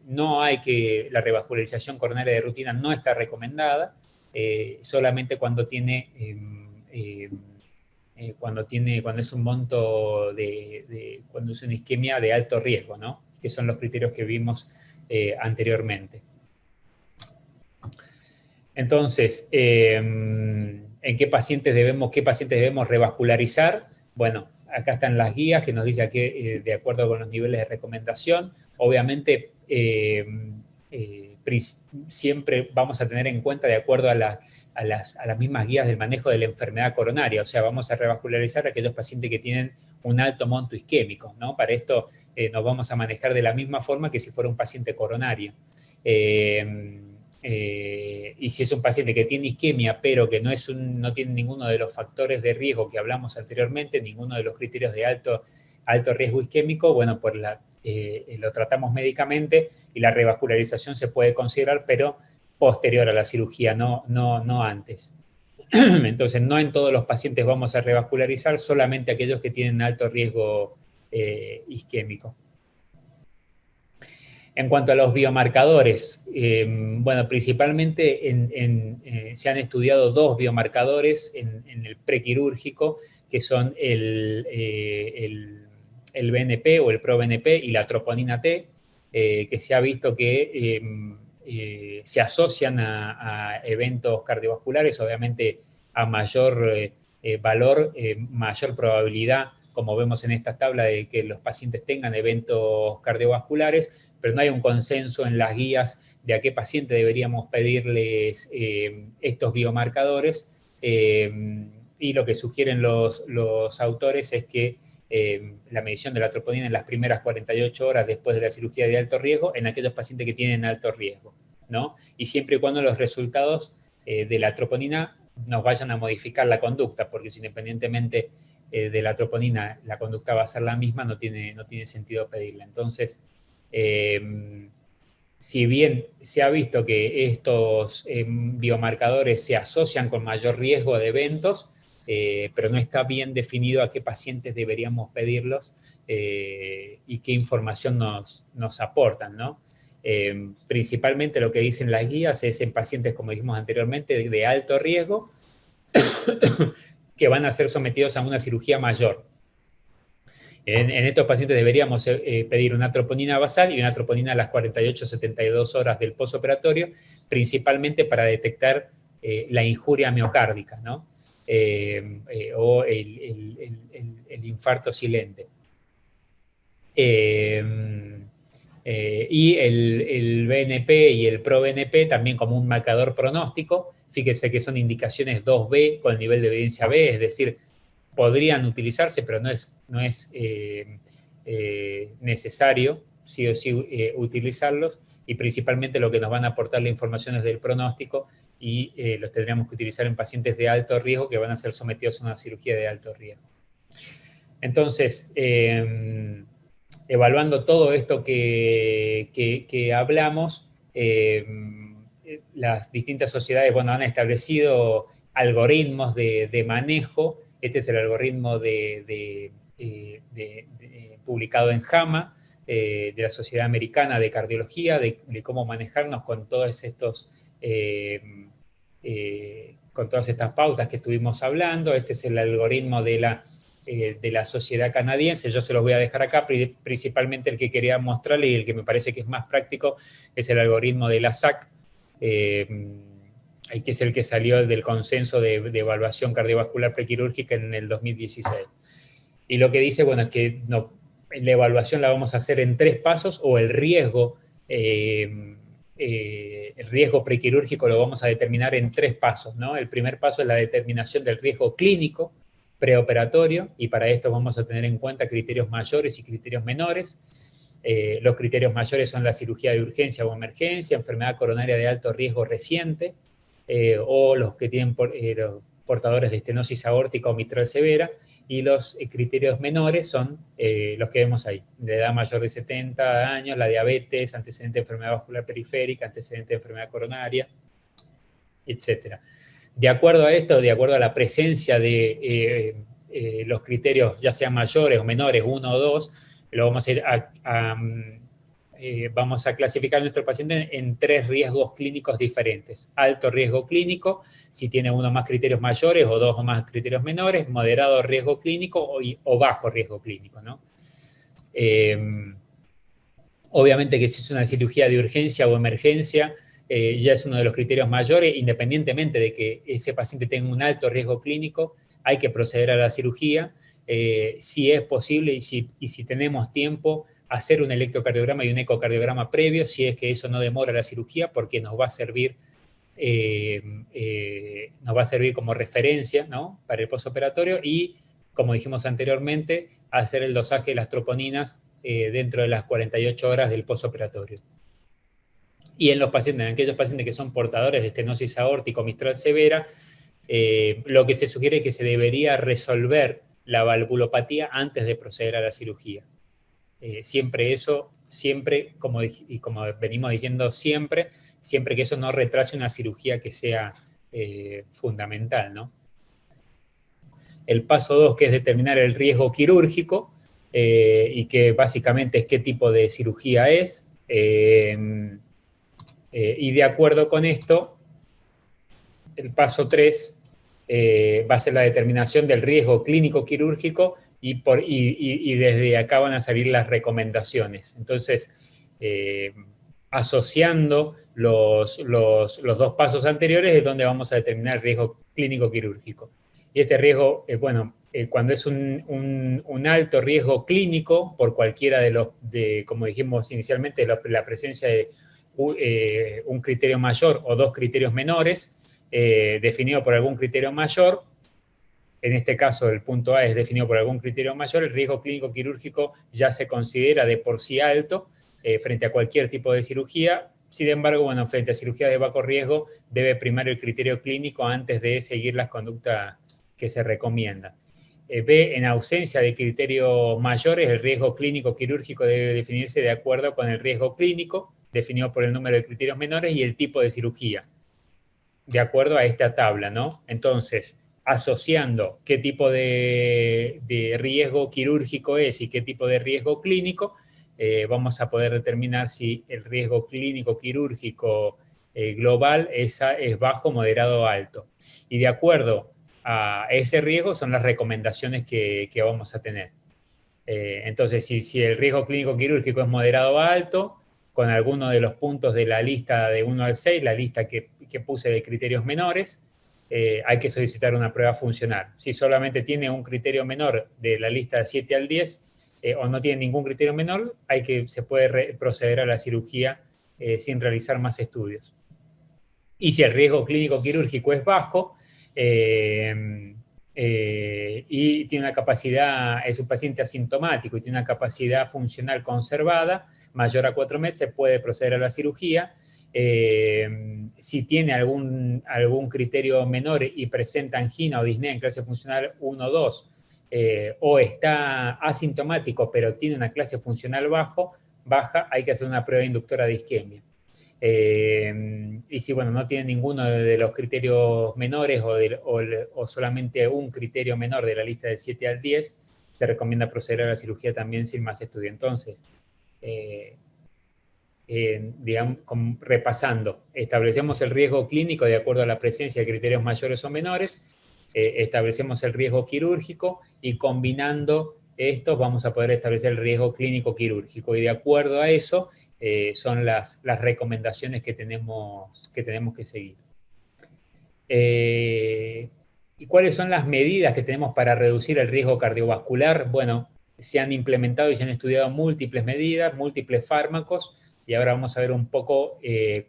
[SPEAKER 1] La revascularización coronaria de rutina no está recomendada, solamente cuando es un monto cuando es una isquemia de alto riesgo, ¿no? Que son los criterios que vimos anteriormente. Entonces, ¿en qué pacientes debemos revascularizar? Bueno, acá están las guías que nos dice que de acuerdo con los niveles de recomendación, obviamente siempre vamos a tener en cuenta de acuerdo a las mismas guías del manejo de la enfermedad coronaria, o sea, vamos a revascularizar a aquellos pacientes que tienen un alto monto isquémico, ¿no? Para esto nos vamos a manejar de la misma forma que si fuera un paciente coronario. Y si es un paciente que tiene isquemia, pero que no tiene ninguno de los factores de riesgo que hablamos anteriormente, ninguno de los criterios de alto riesgo isquémico, bueno, pues lo tratamos médicamente y la revascularización se puede considerar, pero posterior a la cirugía, no antes. Entonces, no en todos los pacientes vamos a revascularizar, solamente aquellos que tienen alto riesgo isquémico. En cuanto a los biomarcadores, bueno, principalmente se han estudiado 2 biomarcadores en el prequirúrgico, que son el BNP o el ProBNP y la troponina T, que se ha visto que se asocian a eventos cardiovasculares, obviamente a mayor valor, mayor probabilidad, como vemos en esta tabla, de que los pacientes tengan eventos cardiovasculares, pero no hay un consenso en las guías de a qué paciente deberíamos pedirles estos biomarcadores, y lo que sugieren los autores es que la medición de la troponina en las primeras 48 horas después de la cirugía de alto riesgo en aquellos pacientes que tienen alto riesgo, ¿no? Y siempre y cuando los resultados de la troponina nos vayan a modificar la conducta, porque si independientemente de la troponina la conducta va a ser la misma, no tiene sentido pedirla. Entonces, si bien se ha visto que estos biomarcadores se asocian con mayor riesgo de eventos, pero no está bien definido a qué pacientes deberíamos pedirlos y qué información nos aportan, ¿no? Principalmente lo que dicen las guías es en pacientes, como dijimos anteriormente, de alto riesgo, que van a ser sometidos a una cirugía mayor. En estos pacientes deberíamos pedir una troponina basal y una troponina a las 48-72 horas del postoperatorio, principalmente para detectar la injuria miocárdica, ¿no? O el infarto silente. Y el BNP y el ProBNP también como un marcador pronóstico. Fíjense que son indicaciones 2B con nivel de evidencia B, es decir, podrían utilizarse, pero no es necesario sí o sí utilizarlos, y principalmente lo que nos van a aportar la información es del pronóstico, y los tendríamos que utilizar en pacientes de alto riesgo que van a ser sometidos a una cirugía de alto riesgo. Entonces, evaluando todo esto que hablamos, las distintas sociedades, bueno, han establecido algoritmos de manejo. Este es el algoritmo publicado en JAMA, de la Sociedad Americana de Cardiología, de cómo manejarnos con todos estos... con todas estas pautas que estuvimos hablando. Este es el algoritmo de la sociedad canadiense. Yo se los voy a dejar acá, principalmente el que quería mostrarle y el que me parece que es más práctico es el algoritmo de la SAC, que es el que salió del consenso de evaluación cardiovascular prequirúrgica en el 2016. Y lo que dice, bueno, es que la evaluación la vamos a hacer en 3 pasos, o el riesgo prequirúrgico lo vamos a determinar en 3 pasos, ¿no? El primer paso es la determinación del riesgo clínico preoperatorio, y para esto vamos a tener en cuenta criterios mayores y criterios menores. Los criterios mayores son la cirugía de urgencia o emergencia, enfermedad coronaria de alto riesgo reciente, o los que tienen los portadores de estenosis aórtica o mitral severa, y los criterios menores son los que vemos ahí: de edad mayor de 70 años, la diabetes, antecedente de enfermedad vascular periférica, antecedente de enfermedad coronaria, etc. De acuerdo a esto, de acuerdo a la presencia de los criterios, ya sean mayores o menores, 1 o 2, lo vamos vamos a clasificar a nuestro paciente en 3 riesgos clínicos diferentes. Alto riesgo clínico, si tiene 1 o más criterios mayores, o 2 o más criterios menores; moderado riesgo clínico o bajo riesgo clínico, ¿no? Obviamente que si es una cirugía de urgencia o emergencia, ya es uno de los criterios mayores. Independientemente de que ese paciente tenga un alto riesgo clínico, hay que proceder a la cirugía. Si es posible y si tenemos tiempo, hacer un electrocardiograma y un ecocardiograma previo, si es que eso no demora la cirugía, porque nos va a servir como referencia, ¿no?, para el postoperatorio. Y, como dijimos anteriormente, hacer el dosaje de las troponinas dentro de las 48 horas del postoperatorio. Y en aquellos pacientes que son portadores de estenosis aórtica o mitral severa, lo que se sugiere es que se debería resolver la valvulopatía antes de proceder a la cirugía. Siempre, como venimos diciendo siempre que eso no retrase una cirugía que sea fundamental, ¿no? El paso 2, que es determinar el riesgo quirúrgico, y que básicamente es qué tipo de cirugía es. Y de acuerdo con esto, el paso 3 va a ser la determinación del riesgo clínico quirúrgico, y desde acá van a salir las recomendaciones. Entonces, asociando los 2 pasos anteriores es donde vamos a determinar el riesgo clínico quirúrgico. Y este riesgo, cuando es un alto riesgo clínico, por cualquiera como dijimos inicialmente, la presencia de un criterio mayor o 2 criterios menores, definido por algún criterio mayor. En este caso, el punto A es definido por algún criterio mayor. El riesgo clínico quirúrgico ya se considera de por sí alto frente a cualquier tipo de cirugía. Sin embargo, bueno, frente a cirugía de bajo riesgo, debe primar el criterio clínico antes de seguir las conductas que se recomiendan. B, en ausencia de criterios mayores, el riesgo clínico quirúrgico debe definirse de acuerdo con el riesgo clínico, definido por el número de criterios menores, y el tipo de cirugía, de acuerdo a esta tabla, ¿no? Entonces, asociando qué tipo de riesgo quirúrgico es y qué tipo de riesgo clínico, vamos a poder determinar si el riesgo clínico quirúrgico global es bajo, moderado o alto. Y de acuerdo a ese riesgo son las recomendaciones que vamos a tener. Entonces, si el riesgo clínico quirúrgico es moderado a alto, con alguno de los puntos de la lista de 1 al 6, la lista que puse de criterios menores, hay que solicitar una prueba funcional. Si solamente tiene un criterio menor de la lista de 7 al 10, o no tiene ningún criterio menor, se puede proceder a la cirugía sin realizar más estudios. Y si el riesgo clínico quirúrgico es bajo, y tiene una capacidad, es un paciente asintomático y tiene una capacidad funcional conservada, mayor a 4 meses, se puede proceder a la cirugía. Si tiene algún criterio menor y presenta angina o disnea en clase funcional 1 o 2, o está asintomático pero tiene una clase funcional baja, hay que hacer una prueba inductora de isquemia. Y si, bueno, no tiene ninguno de los criterios menores o solamente un criterio menor de la lista del 7 al 10, se recomienda proceder a la cirugía también sin más estudio. Entonces, digamos, repasando, establecemos el riesgo clínico de acuerdo a la presencia de criterios mayores o menores, establecemos el riesgo quirúrgico y combinando estos vamos a poder establecer el riesgo clínico quirúrgico, y de acuerdo a eso son las recomendaciones que tenemos que seguir. ¿Y cuáles son las medidas que tenemos para reducir el riesgo cardiovascular? Bueno, se han implementado y se han estudiado múltiples medidas, múltiples fármacos, y ahora vamos a ver un poco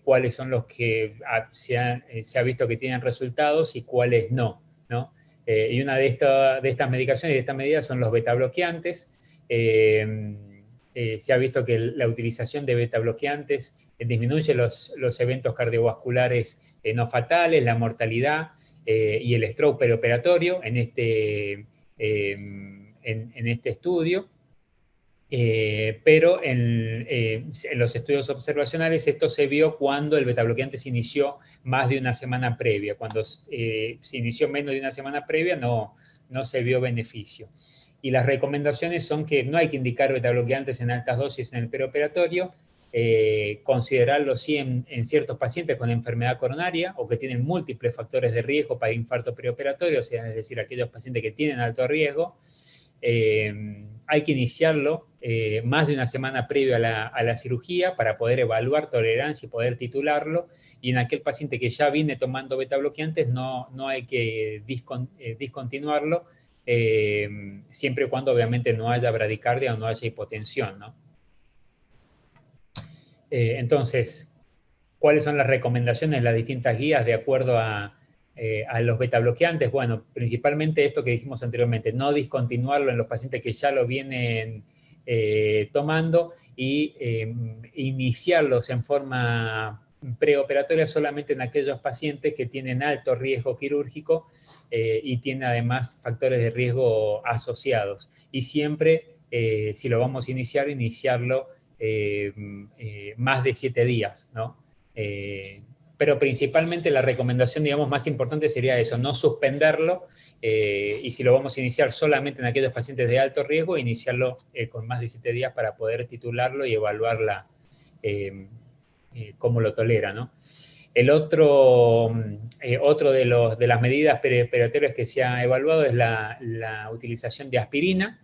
[SPEAKER 1] cuáles son los que se ha visto que tienen resultados y cuáles no, ¿no? Y una de estas medicaciones y de estas medidas son los betabloqueantes. Se ha visto que la utilización de betabloqueantes disminuye los eventos cardiovasculares no fatales, la mortalidad y el stroke perioperatorio en este estudio. Pero en los estudios observacionales esto se vio cuando el betabloqueante se inició más de una semana previa. Cuando se inició menos de una semana previa no se vio beneficio. Y las recomendaciones son que no hay que indicar betabloqueantes en altas dosis en el perioperatorio, considerarlo sí en ciertos pacientes con enfermedad coronaria o que tienen múltiples factores de riesgo para infarto perioperatorio, o sea, es decir, aquellos pacientes que tienen alto riesgo. Hay que iniciarlo más de una semana previo a la cirugía para poder evaluar tolerancia y poder titularlo, y en aquel paciente que ya viene tomando betabloqueantes no hay que discontinuarlo, siempre y cuando obviamente no haya bradicardia o no haya hipotensión, ¿no? Entonces, ¿cuáles son las recomendaciones, las distintas guías de acuerdo a los betabloqueantes? Bueno, principalmente esto que dijimos anteriormente, no discontinuarlo en los pacientes que ya lo vienen tomando y iniciarlos en forma preoperatoria solamente en aquellos pacientes que tienen alto riesgo quirúrgico y tienen además factores de riesgo asociados. Y siempre, si lo vamos a iniciarlo más de 7 días, ¿no? Pero principalmente la recomendación, digamos, más importante sería eso, no suspenderlo, y si lo vamos a iniciar solamente en aquellos pacientes de alto riesgo, iniciarlo con más de 7 días para poder titularlo y evaluarla cómo lo tolera, ¿no? El otro de las medidas periopertorias que se ha evaluado es la utilización de aspirina.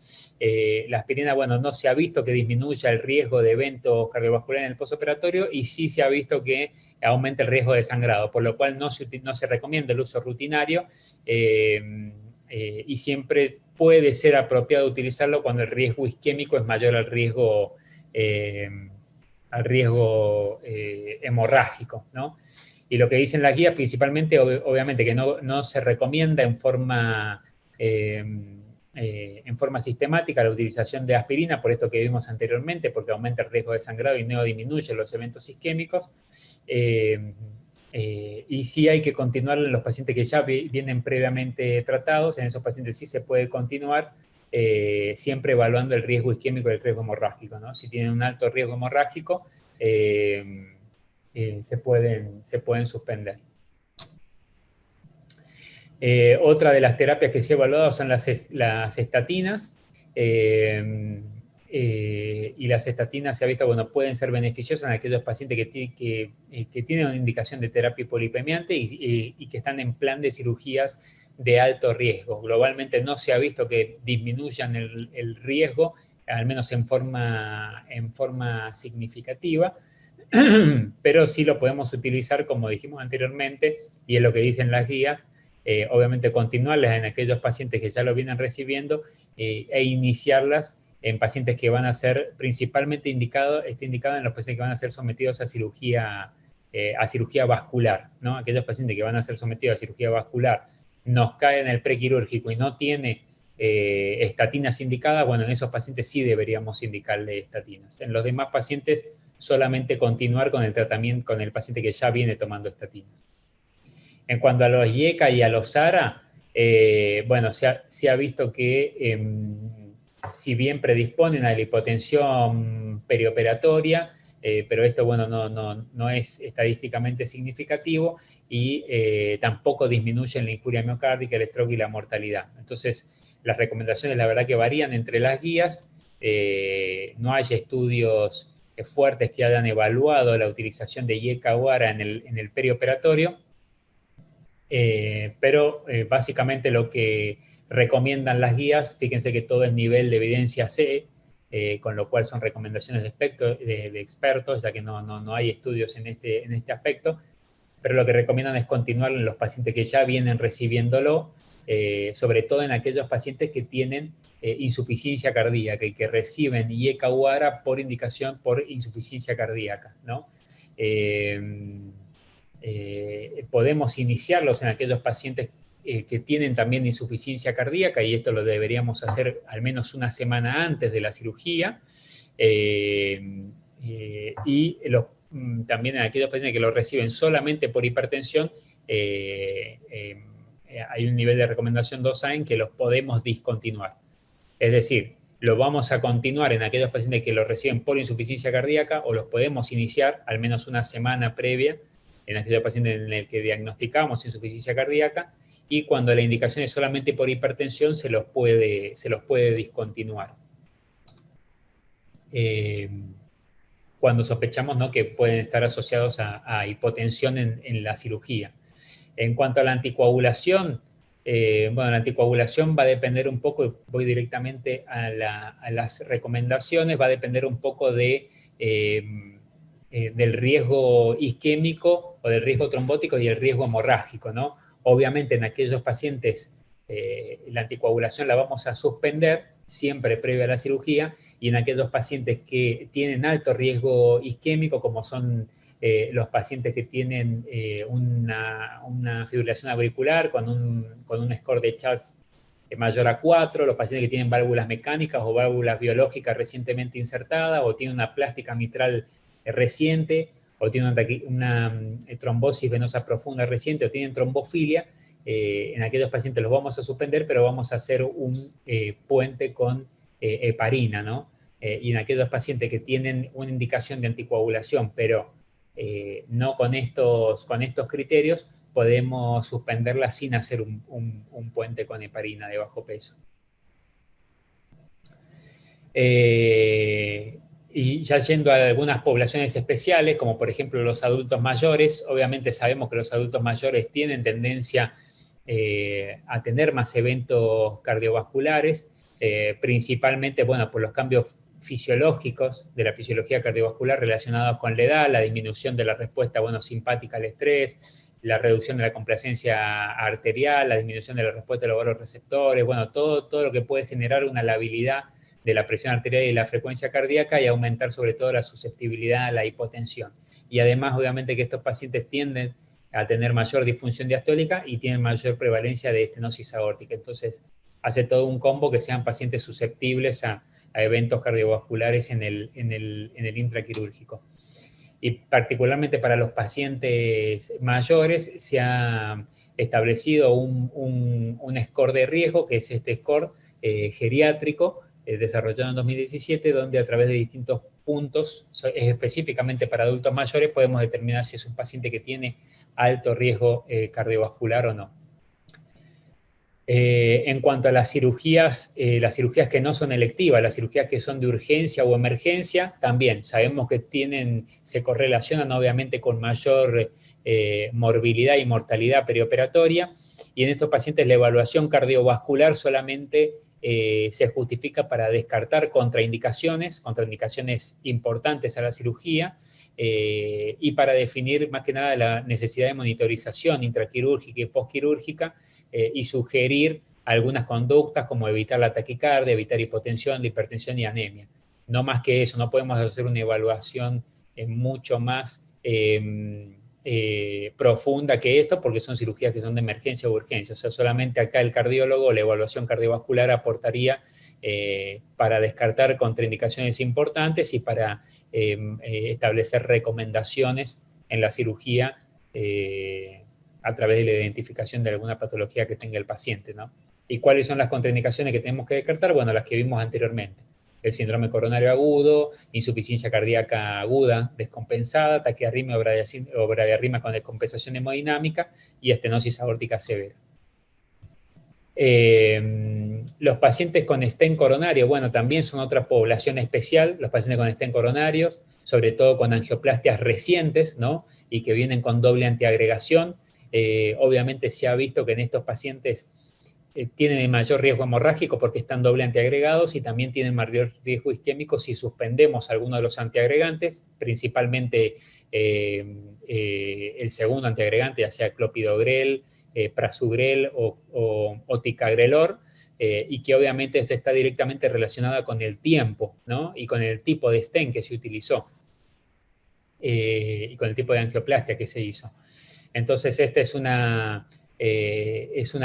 [SPEAKER 1] La aspirina, bueno, no se ha visto que disminuya el riesgo de eventos cardiovasculares en el postoperatorio, y sí se ha visto que aumenta el riesgo de sangrado, por lo cual no se recomienda el uso rutinario, y siempre puede ser apropiado utilizarlo cuando el riesgo isquémico es mayor al riesgo hemorrágico, ¿no? Y lo que dicen las guías, principalmente, obviamente, que no se recomienda en forma sistemática la utilización de aspirina, por esto que vimos anteriormente, porque aumenta el riesgo de sangrado y no disminuye los eventos isquémicos. Y sí hay que continuar en los pacientes que ya vienen previamente tratados. En esos pacientes sí se puede continuar, siempre evaluando el riesgo isquémico y el riesgo hemorrágico, ¿no? Si tienen un alto riesgo hemorrágico, se pueden suspender. Otra de las terapias que se ha evaluado son las estatinas, y las estatinas se ha visto, bueno, pueden ser beneficiosas en aquellos pacientes que tienen una indicación de terapia hipolipemiante y que están en plan de cirugías de alto riesgo. Globalmente no se ha visto que disminuyan el riesgo, al menos en forma significativa, pero sí lo podemos utilizar, como dijimos anteriormente, y es lo que dicen las guías, obviamente continuarlas en aquellos pacientes que ya lo vienen recibiendo e iniciarlas en pacientes que van a ser principalmente está indicado en los pacientes que van a ser sometidos a cirugía vascular, ¿no? Aquellos pacientes que van a ser sometidos a cirugía vascular nos cae en el prequirúrgico y no tiene estatinas indicadas, bueno, en esos pacientes sí deberíamos indicarle estatinas. En los demás pacientes solamente continuar con el tratamiento con el paciente que ya viene tomando estatinas. En cuanto a los IECA y a los ARA, bueno, se ha visto que si bien predisponen a la hipotensión perioperatoria, pero esto, bueno, no es estadísticamente significativo y tampoco disminuyen la injuria miocárdica, el stroke y la mortalidad. Entonces, las recomendaciones, la verdad que varían entre las guías. No hay estudios fuertes que hayan evaluado la utilización de IECA o ARA en el perioperatorio, pero básicamente lo que recomiendan las guías, fíjense que todo es nivel de evidencia C, con lo cual son recomendaciones de expertos, ya que no hay estudios en este aspecto, pero lo que recomiendan es continuar en los pacientes que ya vienen recibiéndolo, sobre todo en aquellos pacientes que tienen insuficiencia cardíaca y que reciben IECA o ARA por indicación por insuficiencia cardíaca, ¿no? Podemos iniciarlos en aquellos pacientes que tienen también insuficiencia cardíaca, y esto lo deberíamos hacer al menos una semana antes de la cirugía, y también en aquellos pacientes que lo reciben solamente por hipertensión, hay un nivel de recomendación 2A en que los podemos discontinuar. Es decir, lo vamos a continuar en aquellos pacientes que lo reciben por insuficiencia cardíaca, o los podemos iniciar al menos una semana previa en aquellos pacientes en el que diagnosticamos insuficiencia cardíaca, y cuando la indicación es solamente por hipertensión se los puede discontinuar. Cuando sospechamos, ¿no?, que pueden estar asociados a hipotensión en la cirugía. En cuanto a la anticoagulación, bueno, la anticoagulación va a depender un poco, voy directamente a las recomendaciones, va a depender un poco del riesgo isquémico o del riesgo trombótico y el riesgo hemorrágico, ¿no? Obviamente en aquellos pacientes la anticoagulación la vamos a suspender siempre previo a la cirugía, y en aquellos pacientes que tienen alto riesgo isquémico, como son los pacientes que tienen una fibrilación auricular con un score de CHADS mayor a 4, los pacientes que tienen válvulas mecánicas o válvulas biológicas recientemente insertadas, o tienen una plástica mitral reciente, o tienen una trombosis venosa profunda reciente, o tienen trombofilia, en aquellos pacientes los vamos a suspender, pero vamos a hacer un puente con heparina, ¿no? Y en aquellos pacientes que tienen una indicación de anticoagulación, pero no con estos criterios, podemos suspenderla sin hacer un puente con heparina de bajo peso. Y ya yendo a algunas poblaciones especiales, como por ejemplo los adultos mayores, obviamente sabemos que los adultos mayores tienen tendencia a tener más eventos cardiovasculares, principalmente, bueno, por los cambios fisiológicos de la fisiología cardiovascular relacionados con la edad, la disminución de la respuesta, bueno, simpática al estrés, la reducción de la complacencia arterial, la disminución de la respuesta de los receptores, bueno, todo lo que puede generar una labilidad de la presión arterial y la frecuencia cardíaca, y aumentar sobre todo la susceptibilidad a la hipotensión. Y además, obviamente, que estos pacientes tienden a tener mayor disfunción diastólica y tienen mayor prevalencia de estenosis aórtica. Entonces, hace todo un combo que sean pacientes susceptibles a eventos cardiovasculares en el intraquirúrgico. Y particularmente para los pacientes mayores se ha establecido un score de riesgo, que es este score geriátrico, desarrollado en 2017, donde a través de distintos puntos, específicamente para adultos mayores, podemos determinar si es un paciente que tiene alto riesgo cardiovascular o no. En cuanto a las cirugías que no son electivas, las cirugías que son de urgencia o emergencia, también sabemos que se correlacionan obviamente con mayor morbilidad y mortalidad perioperatoria, y en estos pacientes la evaluación cardiovascular solamente se justifica para descartar contraindicaciones importantes a la cirugía, y para definir más que nada la necesidad de monitorización intraquirúrgica y postquirúrgica, y sugerir algunas conductas como evitar la taquicardia, evitar hipotensión, hipertensión y anemia. No más que eso, no podemos hacer una evaluación mucho más profunda que esto, porque son cirugías que son de emergencia o urgencia. O sea, solamente acá el cardiólogo, la evaluación cardiovascular aportaría para descartar contraindicaciones importantes y para establecer recomendaciones en la cirugía a través de la identificación de alguna patología que tenga el paciente, ¿no? ¿Y cuáles son las contraindicaciones que tenemos que descartar? Bueno, las que vimos anteriormente. El síndrome coronario agudo, insuficiencia cardíaca aguda descompensada, taquiarritmia o bradiarritmia con descompensación hemodinámica y estenosis aórtica severa. Los pacientes con stent coronario, bueno, también son otra población especial, los pacientes con stent coronarios, sobre todo con angioplastias recientes, ¿no? Y que vienen con doble antiagregación. Obviamente se ha visto que en estos pacientes tienen mayor riesgo hemorrágico porque están doble antiagregados y también tienen mayor riesgo isquémico si suspendemos alguno de los antiagregantes, principalmente el segundo antiagregante, ya sea clopidogrel, prasugrel o ticagrelor, y que obviamente esto está directamente relacionado con el tiempo, ¿no? Y con el tipo de stent que se utilizó, y con el tipo de angioplastia que se hizo. Entonces, esta es una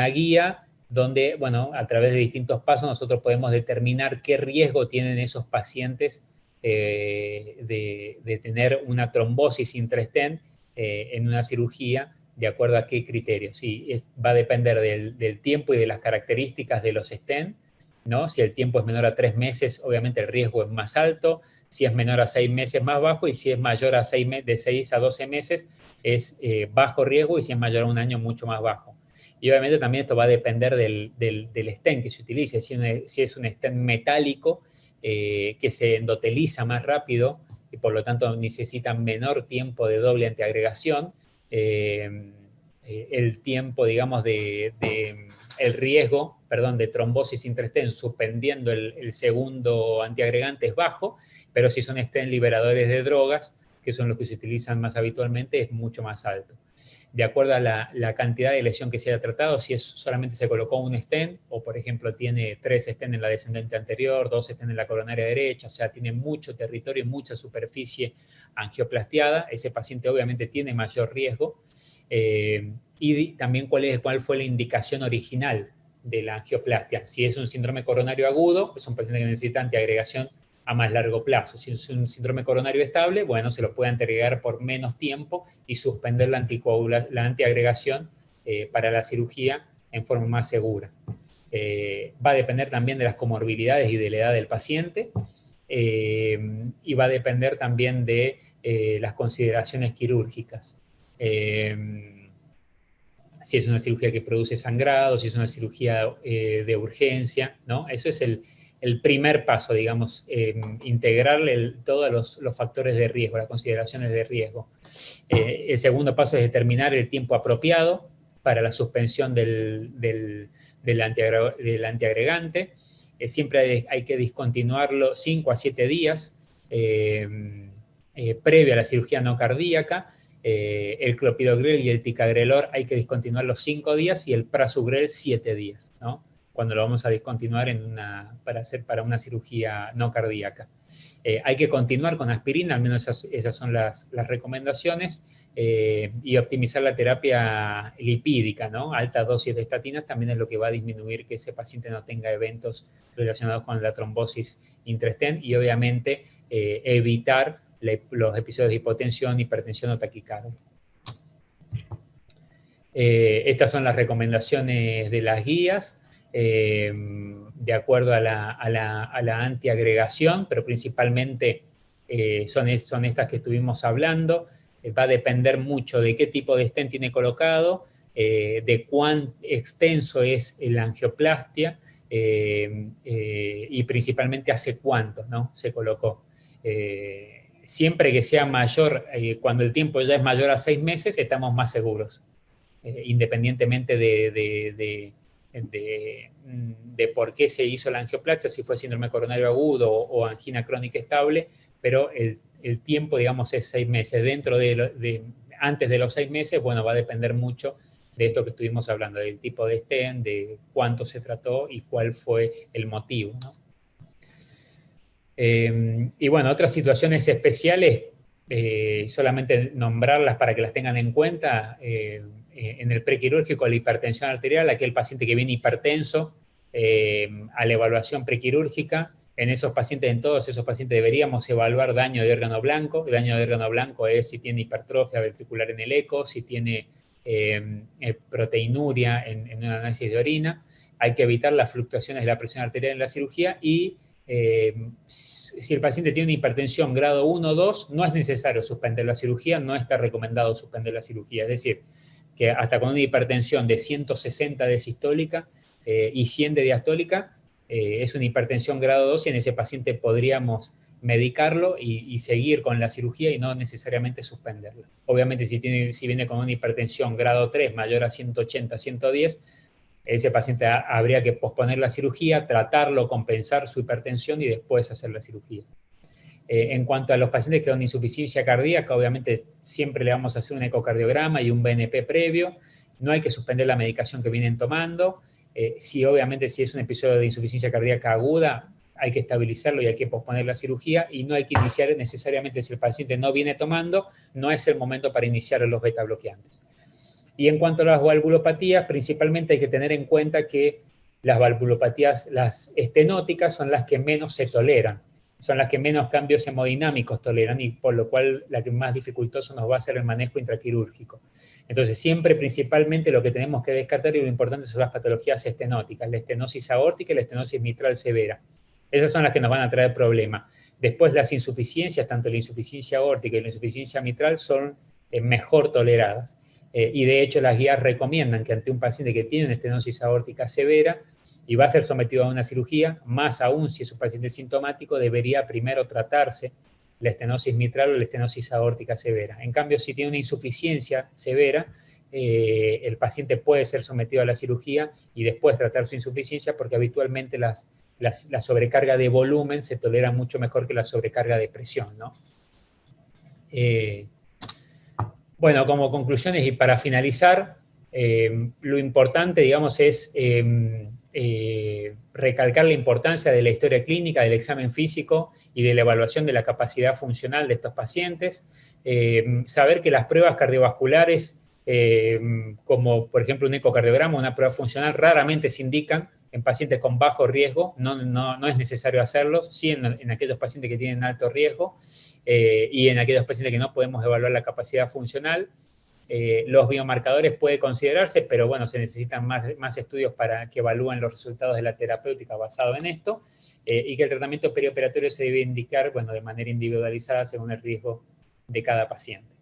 [SPEAKER 1] guía donde, bueno, a través de distintos pasos nosotros podemos determinar qué riesgo tienen esos pacientes de tener una trombosis intra-stent en una cirugía, de acuerdo a qué criterios. Sí, va a depender del tiempo y de las características de los stent, ¿no? Si el tiempo es menor a 3 meses, obviamente el riesgo es más alto. Si es menor a 6 meses, más bajo. Y si es mayor a de 6 a 12 meses, es bajo riesgo. Y si es mayor a un año, mucho más bajo. Y obviamente también esto va a depender del stent que se utilice. Si es un stent metálico, que se endoteliza más rápido y por lo tanto necesita menor tiempo de doble antiagregación, el tiempo, digamos, el riesgo, perdón, de trombosis intra-stent suspendiendo el segundo antiagregante es bajo, pero si son stent liberadores de drogas, que son los que se utilizan más habitualmente, es mucho más alto. De acuerdo a la cantidad de lesión que se haya tratado, si solamente se colocó un stent, o por ejemplo tiene 3 stents en la descendente anterior, 2 stents en la coronaria derecha, o sea, tiene mucho territorio y mucha superficie angioplastiada, ese paciente obviamente tiene mayor riesgo. Y también cuál fue la indicación original de la angioplastia. Si es un síndrome coronario agudo, es un paciente que necesita antiagregación a más largo plazo. Si es un síndrome coronario estable, bueno, se lo puede antiagregar por menos tiempo y suspender la antiagregación para la cirugía en forma más segura. Va a depender también de las comorbilidades y de la edad del paciente, y va a depender también de las consideraciones quirúrgicas. Si es una cirugía que produce sangrado, si es una cirugía de urgencia, ¿no? Eso es el primer paso, digamos, integrarle todos los factores de riesgo, las consideraciones de riesgo. El segundo paso es determinar el tiempo apropiado para la suspensión del antiagregante. Siempre hay que discontinuarlo 5 a 7 días previo a la cirugía no cardíaca. El clopidogrel y el ticagrelor hay que discontinuarlos 5 días y el prasugrel 7 días, ¿no? Cuando lo vamos a discontinuar para una cirugía no cardíaca. Hay que continuar con aspirina, al menos esas son las recomendaciones, y optimizar la terapia lipídica, ¿no? Alta dosis de estatinas también es lo que va a disminuir que ese paciente no tenga eventos relacionados con la trombosis intra-stent y obviamente evitar los episodios de hipotensión, hipertensión o taquicardia. Estas son las recomendaciones de las guías, de acuerdo a la antiagregación, pero principalmente son estas que estuvimos hablando. Va a depender mucho de qué tipo de stent tiene colocado, de cuán extenso es la angioplastia y principalmente hace cuánto, ¿no?, se colocó. Siempre que sea mayor, cuando el tiempo ya es mayor a 6 meses, estamos más seguros, independientemente de por qué se hizo la angioplastia, si fue síndrome coronario agudo o angina crónica estable, pero el tiempo, digamos, es 6 meses. Antes de los 6 meses, bueno, va a depender mucho de esto que estuvimos hablando, del tipo de stent, de cuánto se trató y cuál fue el motivo, ¿no? Y bueno, otras situaciones especiales, solamente nombrarlas para que las tengan en cuenta, en el prequirúrgico, la hipertensión arterial, aquel paciente que viene hipertenso, a la evaluación prequirúrgica, en todos esos pacientes deberíamos evaluar daño de órgano blanco. El daño de órgano blanco es si tiene hipertrofia ventricular en el eco, si tiene proteinuria en un análisis de orina. Hay que evitar las fluctuaciones de la presión arterial en la cirugía y si el paciente tiene una hipertensión grado 1 o 2, no es necesario suspender la cirugía, no está recomendado suspender la cirugía. Es decir, que hasta con una hipertensión de 160 de sistólica y 100 de diastólica, es una hipertensión grado 2 y en ese paciente podríamos medicarlo y seguir con la cirugía y no necesariamente suspenderla. Obviamente si viene con una hipertensión grado 3 mayor a 180, 110, ese paciente habría que posponer la cirugía, tratarlo, compensar su hipertensión y después hacer la cirugía. En cuanto a los pacientes que con insuficiencia cardíaca, obviamente siempre le vamos a hacer un ecocardiograma y un BNP previo. No hay que suspender la medicación que vienen tomando. Obviamente si es un episodio de insuficiencia cardíaca aguda, hay que estabilizarlo y hay que posponer la cirugía y no hay que iniciar necesariamente, si el paciente no viene tomando, no es el momento para iniciar los beta bloqueantes. Y en cuanto a las valvulopatías, principalmente hay que tener en cuenta que las valvulopatías, las estenóticas, son las que menos se toleran, son las que menos cambios hemodinámicos toleran y por lo cual la que más dificultoso nos va a ser el manejo intraquirúrgico. Entonces siempre principalmente lo que tenemos que descartar y lo importante son las patologías estenóticas, la estenosis aórtica y la estenosis mitral severa. Esas son las que nos van a traer problemas. Después las insuficiencias, tanto la insuficiencia aórtica y la insuficiencia mitral, son mejor toleradas. Y de hecho las guías recomiendan que ante un paciente que tiene una estenosis aórtica severa y va a ser sometido a una cirugía, más aún si es un paciente sintomático, debería primero tratarse la estenosis mitral o la estenosis aórtica severa. En cambio, si tiene una insuficiencia severa, el paciente puede ser sometido a la cirugía y después tratar su insuficiencia porque habitualmente la sobrecarga de volumen se tolera mucho mejor que la sobrecarga de presión, ¿no? Bueno, como conclusiones y para finalizar, lo importante, digamos, es recalcar la importancia de la historia clínica, del examen físico y de la evaluación de la capacidad funcional de estos pacientes. Saber que las pruebas cardiovasculares, como por ejemplo un ecocardiograma, una prueba funcional, raramente se indican en pacientes con bajo riesgo, no es necesario hacerlos, sí en aquellos pacientes que tienen alto riesgo y en aquellos pacientes que no podemos evaluar la capacidad funcional. Los biomarcadores pueden considerarse, pero bueno, se necesitan más estudios para que evalúen los resultados de la terapéutica basado en esto, y que el tratamiento perioperatorio se debe indicar, bueno, de manera individualizada según el riesgo de cada paciente.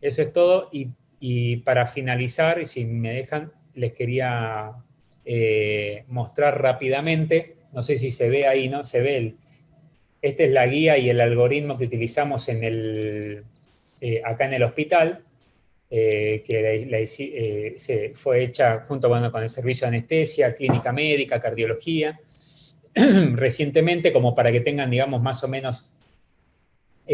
[SPEAKER 1] Eso es todo, y para finalizar, y si me dejan, les quería mostrar rápidamente, no sé si se ve ahí, ¿no? Se ve esta es la guía y el algoritmo que utilizamos acá en el hospital, que fue hecha junto con el servicio de anestesia, clínica médica, cardiología, recientemente, como para que tengan, digamos, más o menos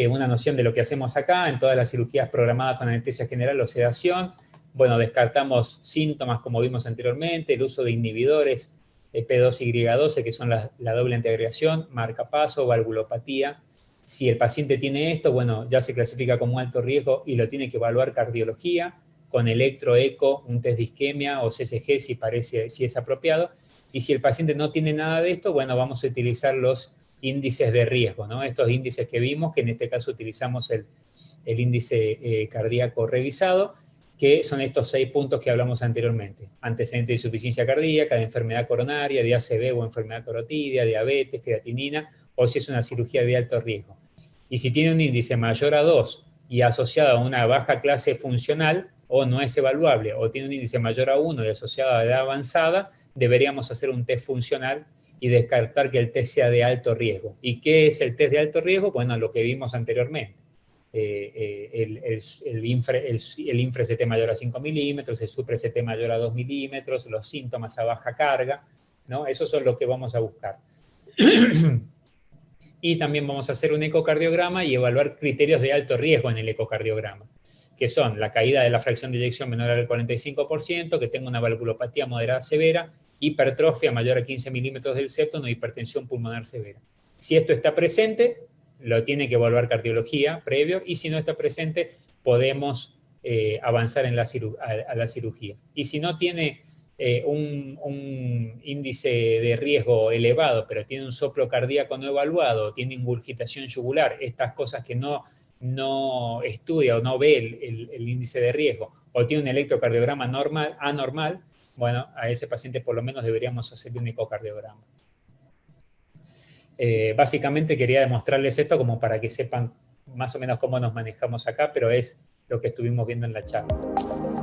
[SPEAKER 1] una noción de lo que hacemos acá. En todas las cirugías programadas con anestesia general o sedación, bueno, descartamos síntomas como vimos anteriormente, el uso de inhibidores P2Y12, que son la doble antiagregación, marcapaso, valvulopatía. Si el paciente tiene esto, bueno, ya se clasifica como alto riesgo y lo tiene que evaluar cardiología con electroeco, un test de isquemia o CCG si es apropiado. Y si el paciente no tiene nada de esto, bueno, vamos a utilizar los índices de riesgo, ¿no? Estos índices que vimos, que en este caso utilizamos el índice cardíaco revisado, que son estos 6 puntos que hablamos anteriormente: antecedente de insuficiencia cardíaca, de enfermedad coronaria, de ACV o enfermedad carotidia, diabetes, creatinina, o si es una cirugía de alto riesgo. Y si tiene un índice mayor a 2 y asociado a una baja clase funcional, o no es evaluable, o tiene un índice mayor a 1 y asociado a edad avanzada, deberíamos hacer un test funcional y descartar que el test sea de alto riesgo. ¿Y qué es el test de alto riesgo? Bueno, lo que vimos anteriormente. El INFRE-CT mayor a 5 milímetros, el SUPRE-CT mayor a 2 milímetros, los síntomas a baja carga, ¿no? Esos son los que vamos a buscar. Y también vamos a hacer un ecocardiograma y evaluar criterios de alto riesgo en el ecocardiograma, que son la caída de la fracción de eyección menor al 45%, que tenga una valvulopatía moderada severa, hipertrofia mayor a 15 milímetros del septo, no hipertensión pulmonar severa. Si esto está presente, lo tiene que evaluar cardiología previo, y si no está presente, podemos avanzar en a la cirugía. Y si no tiene un índice de riesgo elevado, pero tiene un soplo cardíaco no evaluado, tiene ingurgitación yugular, estas cosas que no estudia o no ve el índice de riesgo, o tiene un electrocardiograma anormal, bueno, a ese paciente por lo menos deberíamos hacerle un ecocardiograma. Básicamente quería demostrarles esto como para que sepan más o menos cómo nos manejamos acá, pero es lo que estuvimos viendo en la charla.